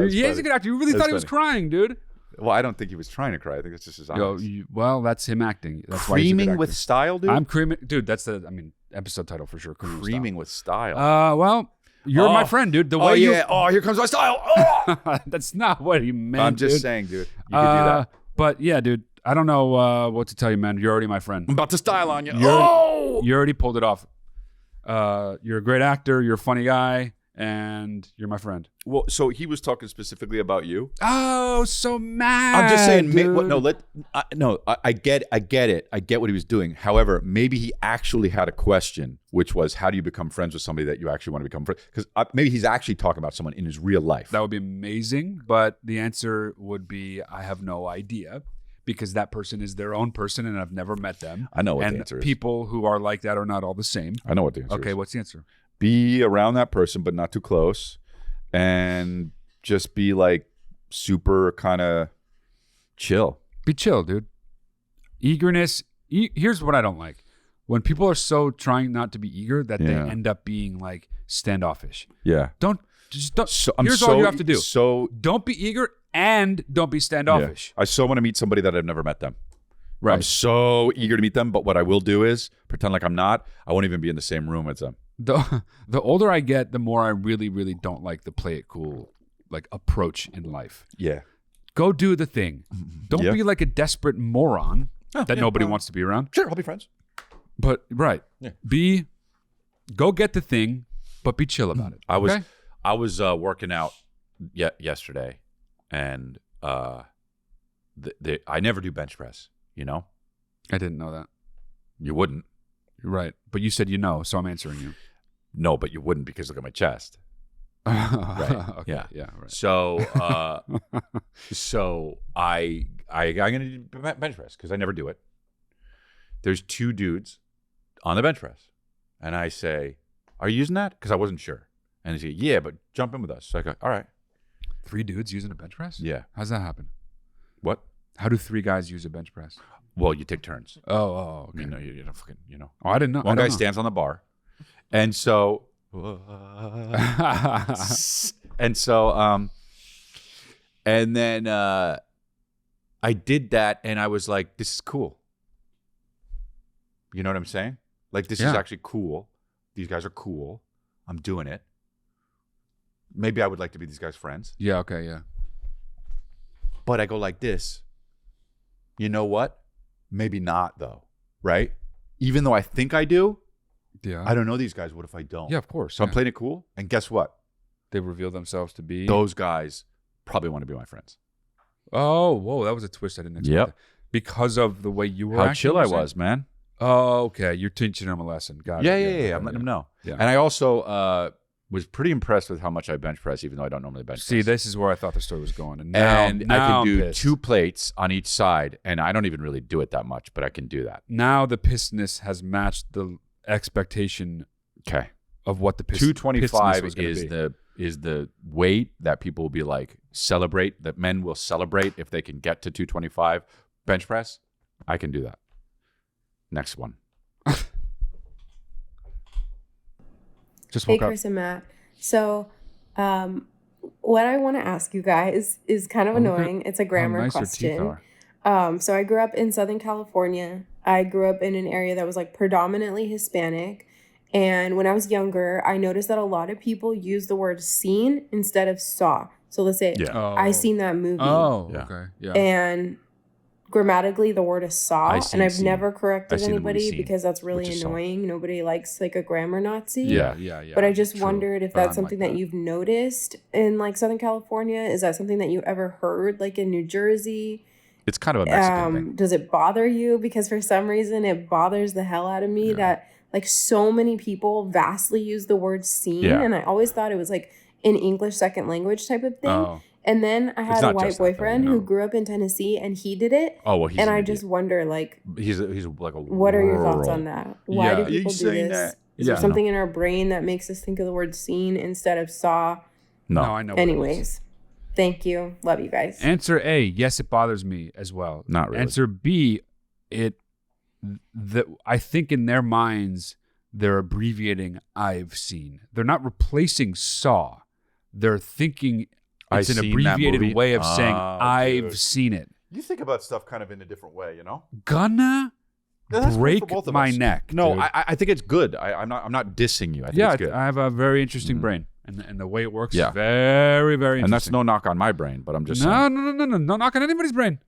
[SPEAKER 1] He is a good actor. You really
[SPEAKER 2] That's
[SPEAKER 1] thought he was
[SPEAKER 2] funny.
[SPEAKER 1] crying, dude.
[SPEAKER 2] Well, I don't think he was trying to cry. I think it's just his eyes.
[SPEAKER 1] Well, that's him acting. That's why he's a good
[SPEAKER 2] Creaming with
[SPEAKER 1] actor.
[SPEAKER 2] style, dude.
[SPEAKER 1] I'm creaming, dude. That's the episode title for sure.
[SPEAKER 2] Creaming with style.
[SPEAKER 1] Well, you're my friend, dude. The way you.
[SPEAKER 2] Oh, here comes my style. Oh!
[SPEAKER 1] That's not what he meant.
[SPEAKER 2] I'm just
[SPEAKER 1] dude.
[SPEAKER 2] saying, dude. You can do that.
[SPEAKER 1] But yeah, dude. I don't know what to tell you, man. You're already my friend.
[SPEAKER 2] I'm about to style on you.
[SPEAKER 1] You already pulled it off. You're a great actor. You're a funny guy, and you're my friend.
[SPEAKER 2] Well, so he was talking specifically about you.
[SPEAKER 1] Oh, so mad.
[SPEAKER 2] I'm just saying.
[SPEAKER 1] Dude.
[SPEAKER 2] I get it. I get what he was doing. However, maybe he actually had a question, which was, how do you become friends with somebody that you actually want to become friends? Because maybe he's actually talking about someone in his real life.
[SPEAKER 1] That would be amazing, but the answer would be I have no idea because that person is their own person and I've never met them.
[SPEAKER 2] I know what the
[SPEAKER 1] and
[SPEAKER 2] answer is.
[SPEAKER 1] people who are like that are not all the same.
[SPEAKER 2] I know what the answer is.
[SPEAKER 1] Okay, what's the answer?
[SPEAKER 2] Be around that person, but not too close, and just be like super kind of chill.
[SPEAKER 1] Be chill, dude. Eagerness. Here's what I don't like. When people are so trying not to be eager that they
[SPEAKER 2] Yeah.
[SPEAKER 1] end up being like standoffish.
[SPEAKER 2] Yeah.
[SPEAKER 1] Don't. Here's all you have to do.
[SPEAKER 2] So
[SPEAKER 1] Don't be eager and don't be standoffish.
[SPEAKER 2] I so want to meet somebody that I've never met them.
[SPEAKER 1] Right.
[SPEAKER 2] I'm so eager to meet them, but what I will do is pretend like I'm not. I won't even be in the same room as them.
[SPEAKER 1] The older I get, the more I really, really don't like the play it cool like approach in life.
[SPEAKER 2] Yeah.
[SPEAKER 1] Go do the thing. Don't
[SPEAKER 2] Yeah.
[SPEAKER 1] be like a desperate moron that nobody wants to be around.
[SPEAKER 2] Sure, I'll be friends.
[SPEAKER 1] But right.
[SPEAKER 2] Yeah.
[SPEAKER 1] Go get the thing, but be chill about it.
[SPEAKER 2] I was
[SPEAKER 1] okay?
[SPEAKER 2] working out yesterday, and I never do bench press. You know,
[SPEAKER 1] I didn't know that.
[SPEAKER 2] you wouldn't.
[SPEAKER 1] You're right. But you said you know, so I'm answering you.
[SPEAKER 2] No, but you wouldn't because look at my chest.
[SPEAKER 1] Right. Okay.
[SPEAKER 2] Yeah.
[SPEAKER 1] Yeah. Right.
[SPEAKER 2] So, I'm gonna do bench press because I never do it. There's two dudes on the bench press, and I say, "Are you using that?" Because I wasn't sure, and they say, "Yeah, but jump in with us." So I go, "All right."
[SPEAKER 1] 3 dudes using a bench press?
[SPEAKER 2] Yeah.
[SPEAKER 1] How's that happen?
[SPEAKER 2] What?
[SPEAKER 1] How do 3 guys use a bench press?
[SPEAKER 2] Well, you take turns.
[SPEAKER 1] Oh, okay.
[SPEAKER 2] You don't fucking, you know.
[SPEAKER 1] Oh, I didn't know.
[SPEAKER 2] One
[SPEAKER 1] I don't
[SPEAKER 2] guy
[SPEAKER 1] know.
[SPEAKER 2] stands on the bar, and so, and then I did that, and I was like, "This is cool." You know what I'm saying? Like, this is
[SPEAKER 1] Yeah.
[SPEAKER 2] actually cool. These guys are cool. I'm doing it. Maybe I would like to be these guys' friends,
[SPEAKER 1] Yeah, okay, yeah.
[SPEAKER 2] but I go like this. You know what? Maybe not, though. Right? Even though I think I do,
[SPEAKER 1] Yeah.
[SPEAKER 2] I don't know these guys. What if I don't?
[SPEAKER 1] Yeah, of course.
[SPEAKER 2] So I'm
[SPEAKER 1] yeah.
[SPEAKER 2] playing it cool. And guess what?
[SPEAKER 1] They reveal themselves to be.
[SPEAKER 2] Those guys probably want to be my friends.
[SPEAKER 1] Oh, whoa, that was a twist I didn't expect.
[SPEAKER 2] Yep.
[SPEAKER 1] That. Because of the way you were
[SPEAKER 2] How
[SPEAKER 1] acting,
[SPEAKER 2] chill
[SPEAKER 1] you're
[SPEAKER 2] I
[SPEAKER 1] saying?
[SPEAKER 2] was, man.
[SPEAKER 1] Oh, okay. You're teaching them a lesson. Got
[SPEAKER 2] Yeah.
[SPEAKER 1] it.
[SPEAKER 2] I'm letting them know.
[SPEAKER 1] Yeah.
[SPEAKER 2] And I also was pretty impressed with how much I bench press, even though I don't normally bench
[SPEAKER 1] See,
[SPEAKER 2] press.
[SPEAKER 1] this is where I thought the story was going. And now,
[SPEAKER 2] And I
[SPEAKER 1] now
[SPEAKER 2] can
[SPEAKER 1] I'm
[SPEAKER 2] do
[SPEAKER 1] pissed.
[SPEAKER 2] 2 plates on each side, and I don't even really do it that much, but I can do that.
[SPEAKER 1] Now the pissedness has matched the expectation
[SPEAKER 2] Okay.
[SPEAKER 1] of what the
[SPEAKER 2] 225
[SPEAKER 1] was gonna be.
[SPEAKER 2] is the weight that people will be like celebrate, that men will celebrate if they can get to 225 bench press. I can do that. Next one.
[SPEAKER 1] Just
[SPEAKER 9] Hey,
[SPEAKER 1] woke up.
[SPEAKER 9] Chris and Matt. So, what I want to ask you guys is kind of
[SPEAKER 1] Oh, look at
[SPEAKER 9] annoying. It's a
[SPEAKER 1] How
[SPEAKER 9] grammar
[SPEAKER 1] nice your teeth
[SPEAKER 9] question.
[SPEAKER 1] are.
[SPEAKER 9] So I grew up in Southern California. I grew up in an area that was like predominantly Hispanic. And when I was younger, I noticed that a lot of people use the word seen instead of saw. So let's say, I seen that movie.
[SPEAKER 1] Oh, okay. Yeah.
[SPEAKER 9] And grammatically, the word is saw. And I've never corrected
[SPEAKER 2] seen
[SPEAKER 9] anybody because that's really annoying.
[SPEAKER 2] Saw.
[SPEAKER 9] Nobody likes like a grammar Nazi.
[SPEAKER 2] Yeah.
[SPEAKER 9] But I just wondered if that's something that you've noticed in like Southern California. Is that something that you ever heard like in New Jersey?
[SPEAKER 2] It's kind of a Mexican thing.
[SPEAKER 9] Does it bother you? Because for some reason, it bothers the hell out of me that like so many people vastly use the word seen. And I always thought it was like an English second language type of thing. And then I had a white boyfriend who grew up in Tennessee, and he did it.
[SPEAKER 2] Oh, well, he's
[SPEAKER 9] and I just wonder, like,
[SPEAKER 2] he's like a
[SPEAKER 9] what are your thoughts on that? Why do people do this?
[SPEAKER 2] That?
[SPEAKER 9] Is there something in our brain that makes us think of the word seen instead of saw?
[SPEAKER 2] No,
[SPEAKER 1] I know.
[SPEAKER 9] Anyways, thank you. Love you guys.
[SPEAKER 1] Answer A, yes, it bothers me as well.
[SPEAKER 2] Not really.
[SPEAKER 1] Answer B, I think in their minds, they're abbreviating I've seen. They're not replacing saw. They're thinking it's an abbreviated way of saying I've seen it.
[SPEAKER 2] You think about stuff kind of in a different way, you know?
[SPEAKER 1] Gonna break my neck.
[SPEAKER 2] No,
[SPEAKER 1] dude.
[SPEAKER 2] I think it's good. I'm not dissing you. I think it's good.
[SPEAKER 1] I have a very interesting brain, and the way it works is very, very interesting.
[SPEAKER 2] And that's no knock on my brain, but I'm just saying.
[SPEAKER 1] No knock on anybody's brain.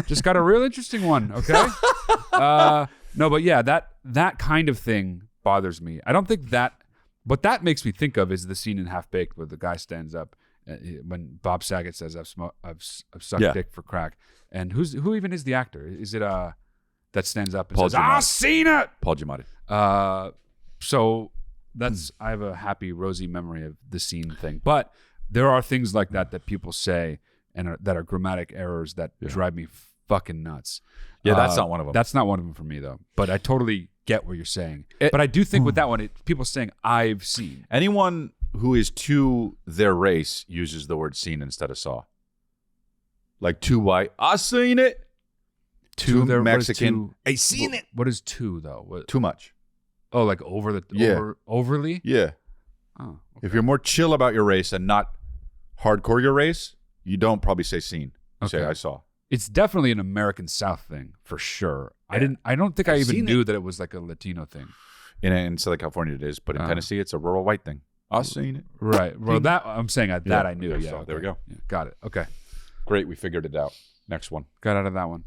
[SPEAKER 1] Just got a real interesting one, okay? No, but yeah, that kind of thing bothers me. I don't think that, what that makes me think of is the scene in Half Baked where the guy stands up when Bob Saget says, I've sucked dick for crack. And who even is the actor? Is it that stands up and says, I've seen it?
[SPEAKER 2] Paul Giamatti.
[SPEAKER 1] So that's, I have a happy, rosy memory of the scene thing. But there are things like that people say and that are grammatic errors that drive me fucking nuts.
[SPEAKER 2] Yeah, that's not one of them.
[SPEAKER 1] That's not one of them for me, though. But I totally get what you're saying. But I do think with that one, people saying, I've seen.
[SPEAKER 2] Anyone who is to their race uses the word seen instead of saw. Like too white, I seen it. Too Mexican, I seen it.
[SPEAKER 1] What is too, though?
[SPEAKER 2] Too much.
[SPEAKER 1] Oh, like overly?
[SPEAKER 2] Yeah.
[SPEAKER 1] Oh,
[SPEAKER 2] okay. If you're more chill about your race and not hardcore your race, you don't probably say seen. You say I saw.
[SPEAKER 1] It's definitely an American South thing for sure. Yeah. I don't think I even knew that it was like a Latino thing.
[SPEAKER 2] In Southern California it is, but in Tennessee it's a rural white thing. I've seen it.
[SPEAKER 1] Right. Well, that I'm saying that I knew.
[SPEAKER 2] Okay,
[SPEAKER 1] yeah.
[SPEAKER 2] So there we go.
[SPEAKER 1] Yeah, got it. Okay.
[SPEAKER 2] Great. We figured it out. Next one.
[SPEAKER 1] Got out of that one.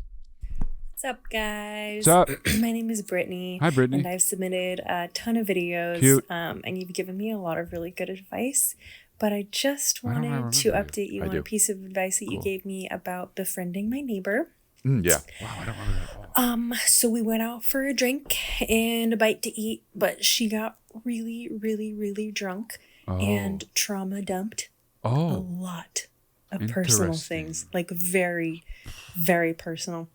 [SPEAKER 10] What's up, guys?
[SPEAKER 1] What's up?
[SPEAKER 10] My name is Brittany.
[SPEAKER 1] Hi, Brittany.
[SPEAKER 10] And I've submitted a ton of videos.
[SPEAKER 1] Cute.
[SPEAKER 10] And you've given me a lot of really good advice. But I just wanted to update you on a piece of advice that you gave me about befriending my neighbor.
[SPEAKER 2] Yeah.
[SPEAKER 1] Wow, I don't remember that at all.
[SPEAKER 10] So we went out for a drink and a bite to eat, but she got really, really, really drunk and trauma dumped a lot of personal things, like very, very personal.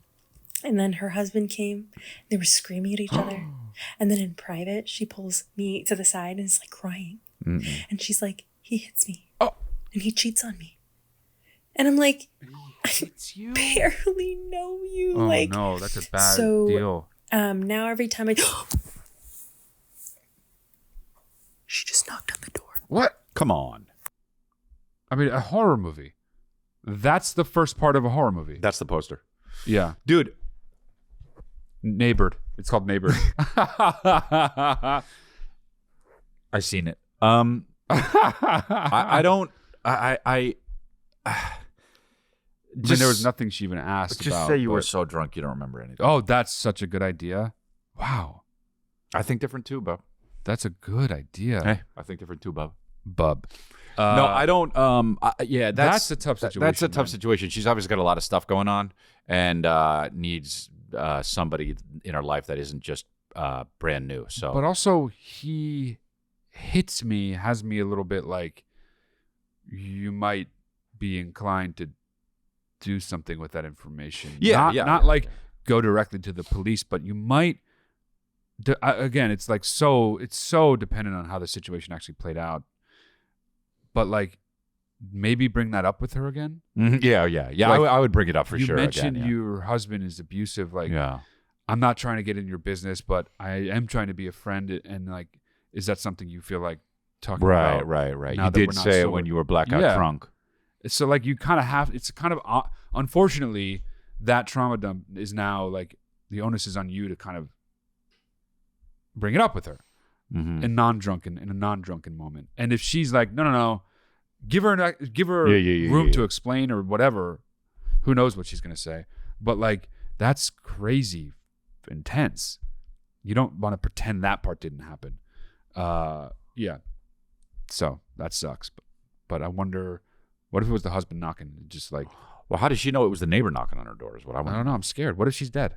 [SPEAKER 10] And then her husband came, they were screaming at each other. And then in private, she pulls me to the side and is like crying. And she's like, he hits me. And he cheats on me. And I'm like, I barely know you.
[SPEAKER 1] Oh,
[SPEAKER 10] like,
[SPEAKER 1] no, that's a bad deal.
[SPEAKER 10] Now every time she just knocked on the door.
[SPEAKER 2] What? Come on.
[SPEAKER 1] I mean, a horror movie. That's the first part of a horror movie.
[SPEAKER 2] That's the poster.
[SPEAKER 1] Yeah.
[SPEAKER 2] Dude.
[SPEAKER 1] Neighbored. It's called Neighbored.
[SPEAKER 2] I seen it. I don't.
[SPEAKER 1] There was nothing she even asked
[SPEAKER 2] just
[SPEAKER 1] about.
[SPEAKER 2] Say you were so drunk you don't remember anything.
[SPEAKER 1] Oh, that's such a good idea. Wow.
[SPEAKER 2] I think different too, bub.
[SPEAKER 1] That's a good idea.
[SPEAKER 2] Hey, I think different too, bub.
[SPEAKER 1] No,
[SPEAKER 2] I don't.
[SPEAKER 1] That's a tough situation.
[SPEAKER 2] That's a tough situation. She's obviously got a lot of stuff going on and needs somebody in her life that isn't just brand new. So,
[SPEAKER 1] but also he hits me, has me a little bit like you might be inclined to do something with that information. Not like go directly to the police, but you might. Again, it's like it's so dependent on how the situation actually played out. But like, maybe bring that up with her again.
[SPEAKER 2] Mm-hmm. Yeah. Like, I would bring it up for sure.
[SPEAKER 1] You mentioned your husband is abusive. Like, I'm not trying to get in your business, but I am trying to be a friend. And like, is that something you feel like talking about?
[SPEAKER 2] Right. You did say it when you were blackout drunk.
[SPEAKER 1] So like, you kind of have. It's kind of unfortunately that trauma dump is now like the onus is on you to kind of bring it up with her in a non-drunken moment. And if she's like, no, give her room to explain or whatever. Who knows what she's gonna say? But like, that's crazy intense. You don't want to pretend that part didn't happen. Yeah. So that sucks. But I wonder, what if it was the husband knocking? Just like,
[SPEAKER 2] well, how does she know it was the neighbor knocking on her door? Is what I
[SPEAKER 1] don't know. I'm scared. What if she's dead?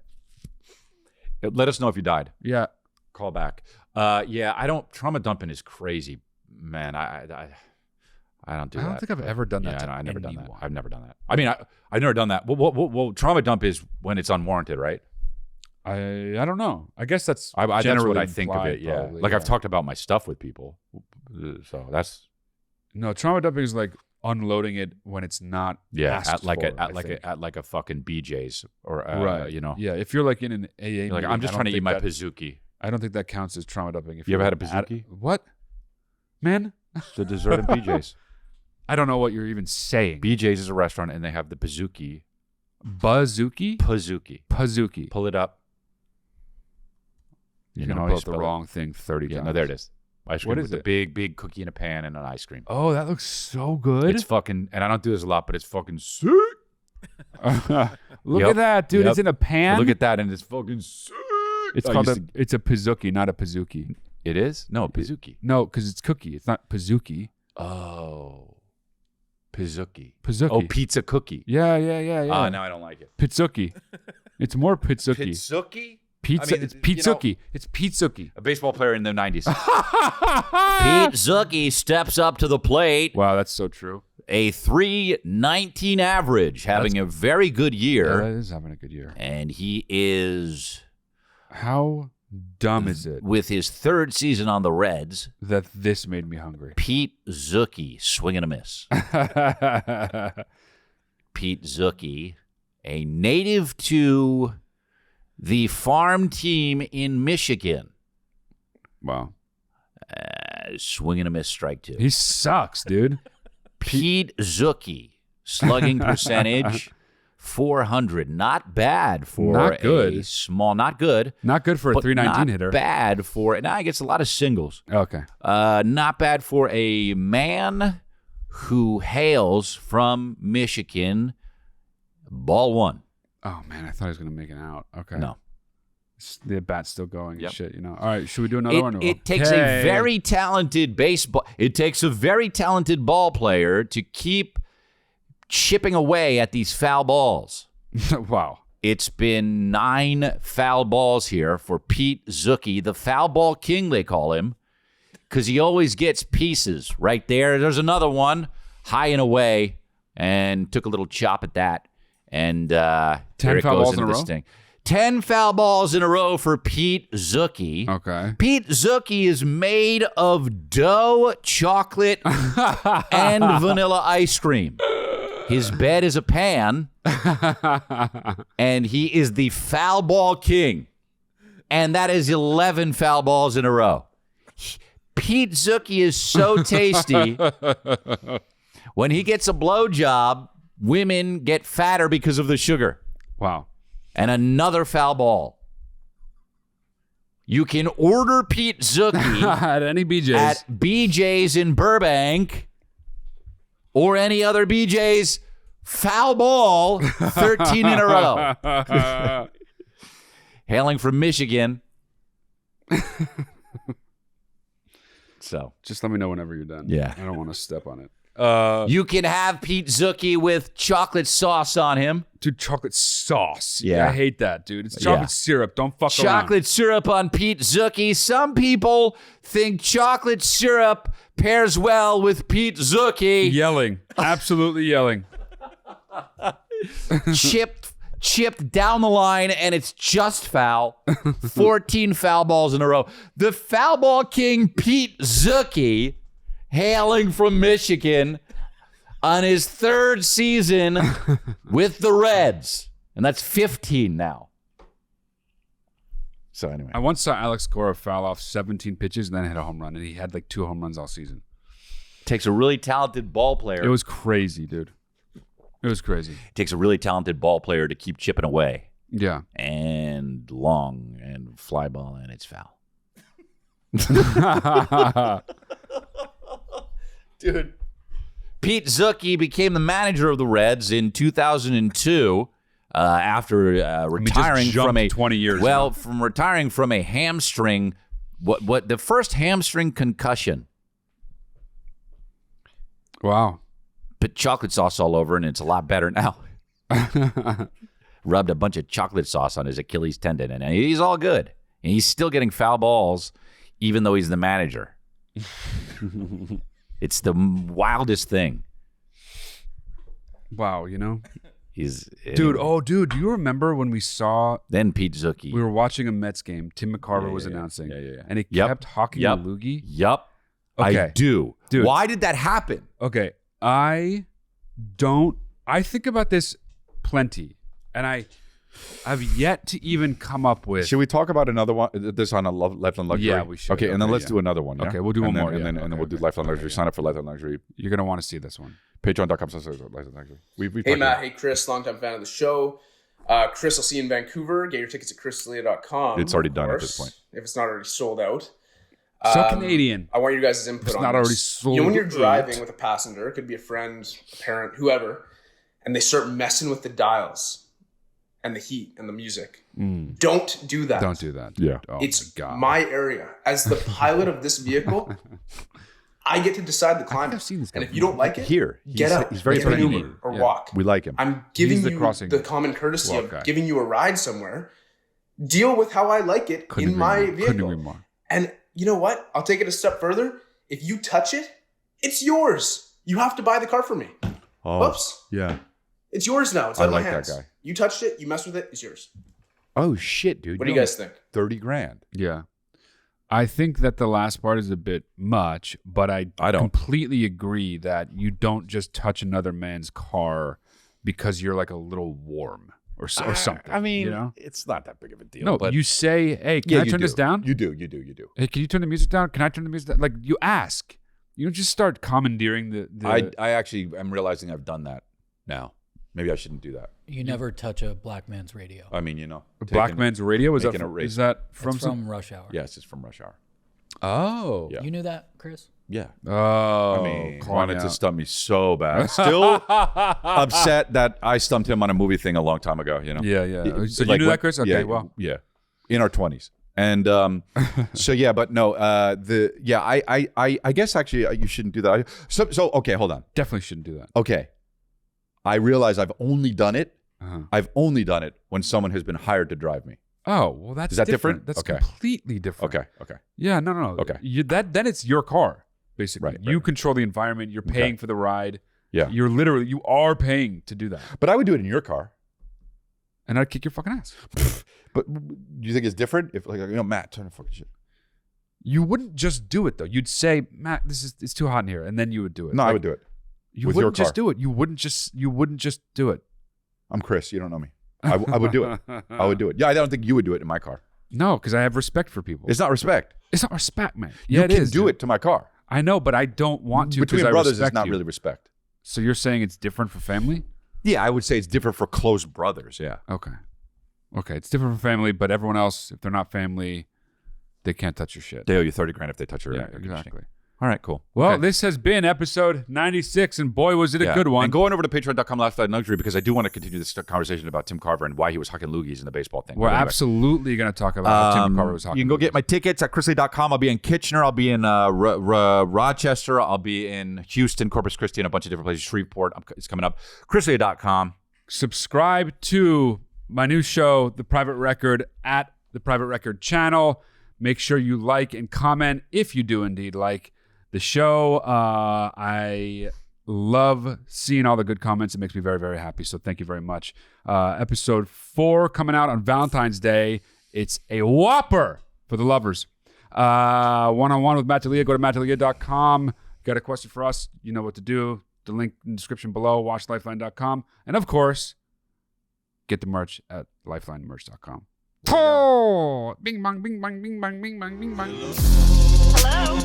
[SPEAKER 2] Let us know if you died.
[SPEAKER 1] Yeah.
[SPEAKER 2] Call back. Trauma dumping is crazy, man. I don't do that.
[SPEAKER 1] I don't think I've ever done that.
[SPEAKER 2] I've never done that. I've never done that. I mean, I've never done that. Well, trauma dump is when it's unwarranted, right?
[SPEAKER 1] I don't know. I guess that's
[SPEAKER 2] that's what I think of it. Yeah,
[SPEAKER 1] probably,
[SPEAKER 2] like I've talked about my stuff with people, so that's
[SPEAKER 1] trauma dumping is like unloading it when it's not
[SPEAKER 2] at like a fucking BJ's or
[SPEAKER 1] right.
[SPEAKER 2] Yeah,
[SPEAKER 1] if you're like in an AA
[SPEAKER 2] meeting, like I'm just trying to eat my Pizookie.
[SPEAKER 1] I don't think that counts as trauma dumping. If
[SPEAKER 2] you ever had a Pizookie?
[SPEAKER 1] What, man?
[SPEAKER 2] It's a dessert in BJ's.
[SPEAKER 1] I don't know what you're even saying.
[SPEAKER 2] BJ's is a restaurant and they have the Pizookie.
[SPEAKER 1] Pizookie.
[SPEAKER 2] Pull it up.
[SPEAKER 1] You can always pull the wrong thing 30 times.
[SPEAKER 2] No, there it is. Ice cream
[SPEAKER 1] what is
[SPEAKER 2] with a big cookie in a pan and an ice cream.
[SPEAKER 1] Oh, that looks so good.
[SPEAKER 2] It's fucking, and I don't do this a lot, but it's fucking sick.
[SPEAKER 1] Look at that, dude. It's in a pan.
[SPEAKER 2] Look at that, and it's fucking sick.
[SPEAKER 1] It's it's a Pizookie, not a Pizookie.
[SPEAKER 2] It is? No, Pizookie.
[SPEAKER 1] No, because it's cookie. It's not Pizookie.
[SPEAKER 2] Oh. Pizookie.
[SPEAKER 1] Oh,
[SPEAKER 2] pizza cookie.
[SPEAKER 1] Yeah.
[SPEAKER 2] Oh, no, I don't like it.
[SPEAKER 1] Pizookie. It's more Pizookie.
[SPEAKER 2] Pizookie?
[SPEAKER 1] Pizza. It's Pizookie. It's Pizookie.
[SPEAKER 2] A baseball player in the 90s.
[SPEAKER 11] Pizookie steps up to the plate.
[SPEAKER 1] Wow, that's so true.
[SPEAKER 11] A 3.19 average, having a very good year.
[SPEAKER 1] Yeah, that is having a good year.
[SPEAKER 11] And he is...
[SPEAKER 1] How dumb is it?
[SPEAKER 11] With his third season on the Reds.
[SPEAKER 1] That this made me hungry.
[SPEAKER 11] Pete Zucchi, swing and a miss. Pete Zucchi, a native to the farm team in Michigan.
[SPEAKER 1] Wow.
[SPEAKER 11] Swing and a miss, strike two.
[SPEAKER 1] He sucks, dude.
[SPEAKER 11] Pete Zucchi, slugging percentage, 400. Not bad for a small, not good.
[SPEAKER 1] Not good for a 319 hitter.
[SPEAKER 11] Not bad for, now he gets a lot of singles.
[SPEAKER 1] Okay.
[SPEAKER 11] Not bad for a man who hails from Michigan. Ball one.
[SPEAKER 1] Oh, man, I thought he was going to make it out. Okay.
[SPEAKER 11] No.
[SPEAKER 1] The bat's still going and shit, All right, should we do another one?
[SPEAKER 11] It takes a very talented It takes a very talented ball player to keep chipping away at these foul balls.
[SPEAKER 1] Wow.
[SPEAKER 11] It's been 9 foul balls here for Pete Zucchi, the foul ball king, they call him, because he always gets pieces right there. There's another one, high and away, and took a little chop at that. And
[SPEAKER 1] 10 foul balls in a row?
[SPEAKER 11] 10 foul balls in a row for Pete Zucchi.
[SPEAKER 1] Okay.
[SPEAKER 11] Pete Zucchi is made of dough, chocolate, and vanilla ice cream. His bed is a pan, and he is the foul ball king. And that is 11 foul balls in a row. Pete Zucchi is so tasty. When he gets a blowjob, women get fatter because of the sugar.
[SPEAKER 1] Wow.
[SPEAKER 11] And another foul ball. You can order Pete Zucchi
[SPEAKER 1] at any BJ's.
[SPEAKER 11] At BJ's in Burbank or any other BJ's. Foul ball, 13 in a row. Hailing from Michigan. So
[SPEAKER 1] just let me know whenever you're done.
[SPEAKER 11] Yeah.
[SPEAKER 1] I don't want to step on it.
[SPEAKER 11] You can have Pete Zucchi with chocolate sauce on him.
[SPEAKER 1] Dude, chocolate sauce.
[SPEAKER 11] Yeah.
[SPEAKER 1] I hate that, dude. It's chocolate syrup. Don't fuck around.
[SPEAKER 11] Chocolate syrup on Pete Zucchi. Some people think chocolate syrup pairs well with Pete Zucchi.
[SPEAKER 1] Yelling. Absolutely yelling.
[SPEAKER 11] Chipped down the line, and it's just foul. 14 foul balls in a row. The foul ball king, Pete Zucchi, hailing from Michigan on his third season with the Reds. And that's 15 now. So anyway.
[SPEAKER 1] I once saw Alex Cora foul off 17 pitches and then hit a home run. And he had like 2 home runs all season.
[SPEAKER 11] Takes a really talented ball player.
[SPEAKER 1] It was crazy, dude. It was crazy.
[SPEAKER 11] Takes a really talented ball player to keep chipping away.
[SPEAKER 1] Yeah.
[SPEAKER 11] And and long and fly ball, and it's foul.
[SPEAKER 2] Dude.
[SPEAKER 11] Pete Zucchi became the manager of the Reds in 2002 after retiring from a
[SPEAKER 1] 20 years.
[SPEAKER 11] Well, from retiring from a hamstring, what the first hamstring concussion.
[SPEAKER 1] Wow.
[SPEAKER 11] Put chocolate sauce all over, and it's a lot better now. Rubbed a bunch of chocolate sauce on his Achilles tendon, and he's all good. And he's still getting foul balls, even though he's the manager. It's the wildest thing.
[SPEAKER 1] Wow, you know?
[SPEAKER 11] Dude,
[SPEAKER 1] do you remember when we saw...
[SPEAKER 11] Then Pete Zucchi.
[SPEAKER 1] We were watching a Mets game. Tim McCarver was announcing.
[SPEAKER 11] Yeah.
[SPEAKER 1] And he kept hawking a loogie.
[SPEAKER 11] Yep.
[SPEAKER 1] Okay.
[SPEAKER 11] I do.
[SPEAKER 1] Dude.
[SPEAKER 11] Why did that happen?
[SPEAKER 1] Okay. I think about this plenty. And I've yet to even come up with...
[SPEAKER 2] Should we talk about another one? This on a Lifeline Luxury?
[SPEAKER 1] Yeah, we should.
[SPEAKER 2] Okay, and then let's do another one. Yeah?
[SPEAKER 1] Okay, we'll do one more.
[SPEAKER 2] And then we'll do Lifeline Luxury. Sign up for Lifeline Luxury.
[SPEAKER 1] You're going to want to see this one.
[SPEAKER 2] Patreon.com/Lifeline Luxury.
[SPEAKER 12] Hey, Matt. Hey, Chris. Longtime fan of the show. Chris, I'll see you in Vancouver. Get your tickets at chrisdelia.com.
[SPEAKER 2] It's already done at this point.
[SPEAKER 12] If it's not already sold out.
[SPEAKER 1] So Canadian.
[SPEAKER 12] I want your guys' input
[SPEAKER 1] it's
[SPEAKER 12] on
[SPEAKER 1] not
[SPEAKER 12] this.
[SPEAKER 1] Already sold.
[SPEAKER 12] You know, when you're driving with a passenger, it could be a friend, a parent, whoever, and they start messing with the dials and the heat and the music. Don't do that.
[SPEAKER 1] Don't do that.
[SPEAKER 2] Yeah.
[SPEAKER 1] Oh,
[SPEAKER 12] it's my area. As the pilot of this vehicle, I get to decide the climate. And if you don't like it, get out.
[SPEAKER 2] He's very
[SPEAKER 12] take an Uber or walk.
[SPEAKER 2] We like him.
[SPEAKER 12] I'm giving you the common courtesy of giving you a ride somewhere. Deal with how I like it in my vehicle.
[SPEAKER 1] Couldn't agree more.
[SPEAKER 12] And you know what? I'll take it a step further. If you touch it, it's yours. You have to buy the car for me. Whoops.
[SPEAKER 2] Yeah.
[SPEAKER 12] It's yours now. It's out of my hands.
[SPEAKER 2] That guy.
[SPEAKER 12] You touched it. You messed with it. It's yours.
[SPEAKER 2] Oh, shit, dude.
[SPEAKER 12] What do you guys think?
[SPEAKER 2] $30,000.
[SPEAKER 1] Yeah. I think that the last part is a bit much, but I don't completely agree that you don't just touch another man's car because you're like a little warm or something.
[SPEAKER 2] I mean,
[SPEAKER 1] you know?
[SPEAKER 2] it's not that big of a deal.
[SPEAKER 1] No,
[SPEAKER 2] but
[SPEAKER 1] you say, hey, can I turn this down?
[SPEAKER 2] You do.
[SPEAKER 1] Hey, can you turn the music down? Can I turn the music down? Like, you ask. You don't just start commandeering the...
[SPEAKER 2] I actually am realizing I've done that now. Maybe I shouldn't do that.
[SPEAKER 7] You never touch a black man's radio.
[SPEAKER 2] I mean, you know.
[SPEAKER 1] Black man's radio? Is that from
[SPEAKER 7] Rush Hour?
[SPEAKER 2] Yes, it's from Rush Hour.
[SPEAKER 1] Oh.
[SPEAKER 7] Yeah. You knew that, Chris?
[SPEAKER 2] Yeah.
[SPEAKER 1] Oh.
[SPEAKER 2] I mean, wanted to stump me so bad. Still upset that I stumped him on a movie thing a long time ago, you know?
[SPEAKER 1] Yeah. So you knew that, Chris? Okay, well.
[SPEAKER 2] Yeah. In our 20s. And so yeah, but no, I guess actually you shouldn't do that. So okay, hold on.
[SPEAKER 1] Definitely shouldn't do that.
[SPEAKER 2] Okay. I realize I've only done it. I've only done it when someone has been hired to drive me.
[SPEAKER 1] Oh, well, that's different. That's completely different.
[SPEAKER 2] Okay.
[SPEAKER 1] Yeah, no.
[SPEAKER 2] Okay.
[SPEAKER 1] Then it's your car, basically.
[SPEAKER 2] Right.
[SPEAKER 1] You control the environment. You're paying for the ride.
[SPEAKER 2] Yeah.
[SPEAKER 1] You are paying to do that.
[SPEAKER 2] But I would do it in your car.
[SPEAKER 1] And I'd kick your fucking ass.
[SPEAKER 2] But do you think it's different? If Matt, turn the fucking shit.
[SPEAKER 1] You wouldn't just do it though. You'd say, Matt, it's too hot in here, and then you would do it.
[SPEAKER 2] No, I would do it.
[SPEAKER 1] You wouldn't just do it. You wouldn't just do it.
[SPEAKER 2] I'm Chris. You don't know me. I would do it. I would do it. Yeah, I don't think you would do it in my car.
[SPEAKER 1] No, because I have respect for people.
[SPEAKER 2] It's not respect.
[SPEAKER 1] It's not respect, man.
[SPEAKER 2] Yeah, you can do it to my car.
[SPEAKER 1] I know, but I don't want to.
[SPEAKER 2] Between brothers, it's not really respect.
[SPEAKER 1] So you're saying it's different for family?
[SPEAKER 2] Yeah, I would say it's different for close brothers. Yeah.
[SPEAKER 1] Okay, it's different for family, but everyone else, if they're not family, they can't touch your shit.
[SPEAKER 2] They owe you $30,000 if they touch your.
[SPEAKER 1] Yeah, exactly.
[SPEAKER 2] All right, cool.
[SPEAKER 1] Well, this has been episode 96, and boy, was it a good one.
[SPEAKER 2] And go on over to patreon.com/Lifeline because I do want to continue this conversation about Tim Carver and why he was hucking loogies in the baseball thing.
[SPEAKER 1] We're absolutely going to talk about how Tim Carver was hucking.
[SPEAKER 2] You can go get my tickets at chrisley.com. I'll be in Kitchener. I'll be in Rochester. I'll be in Houston, Corpus Christi, and a bunch of different places. Shreveport. It's coming up. chrisley.com.
[SPEAKER 1] Subscribe to my new show, The Private Record, at The Private Record channel. Make sure you like and comment if you do indeed like the show. I love seeing all the good comments. It makes me very, very happy. So thank you very much. Episode 4 coming out on Valentine's Day. It's a whopper for the lovers. One-on-one with Matt D'Elia. Go to mattdelia.com. Got a question for us? You know what to do. The link in the description below. watchlifeline.com. And of course, get the merch at lifelinemerch.com. Oh, bing bang, bing bang, bing bang, bing bang, bing bang.
[SPEAKER 13] Hello.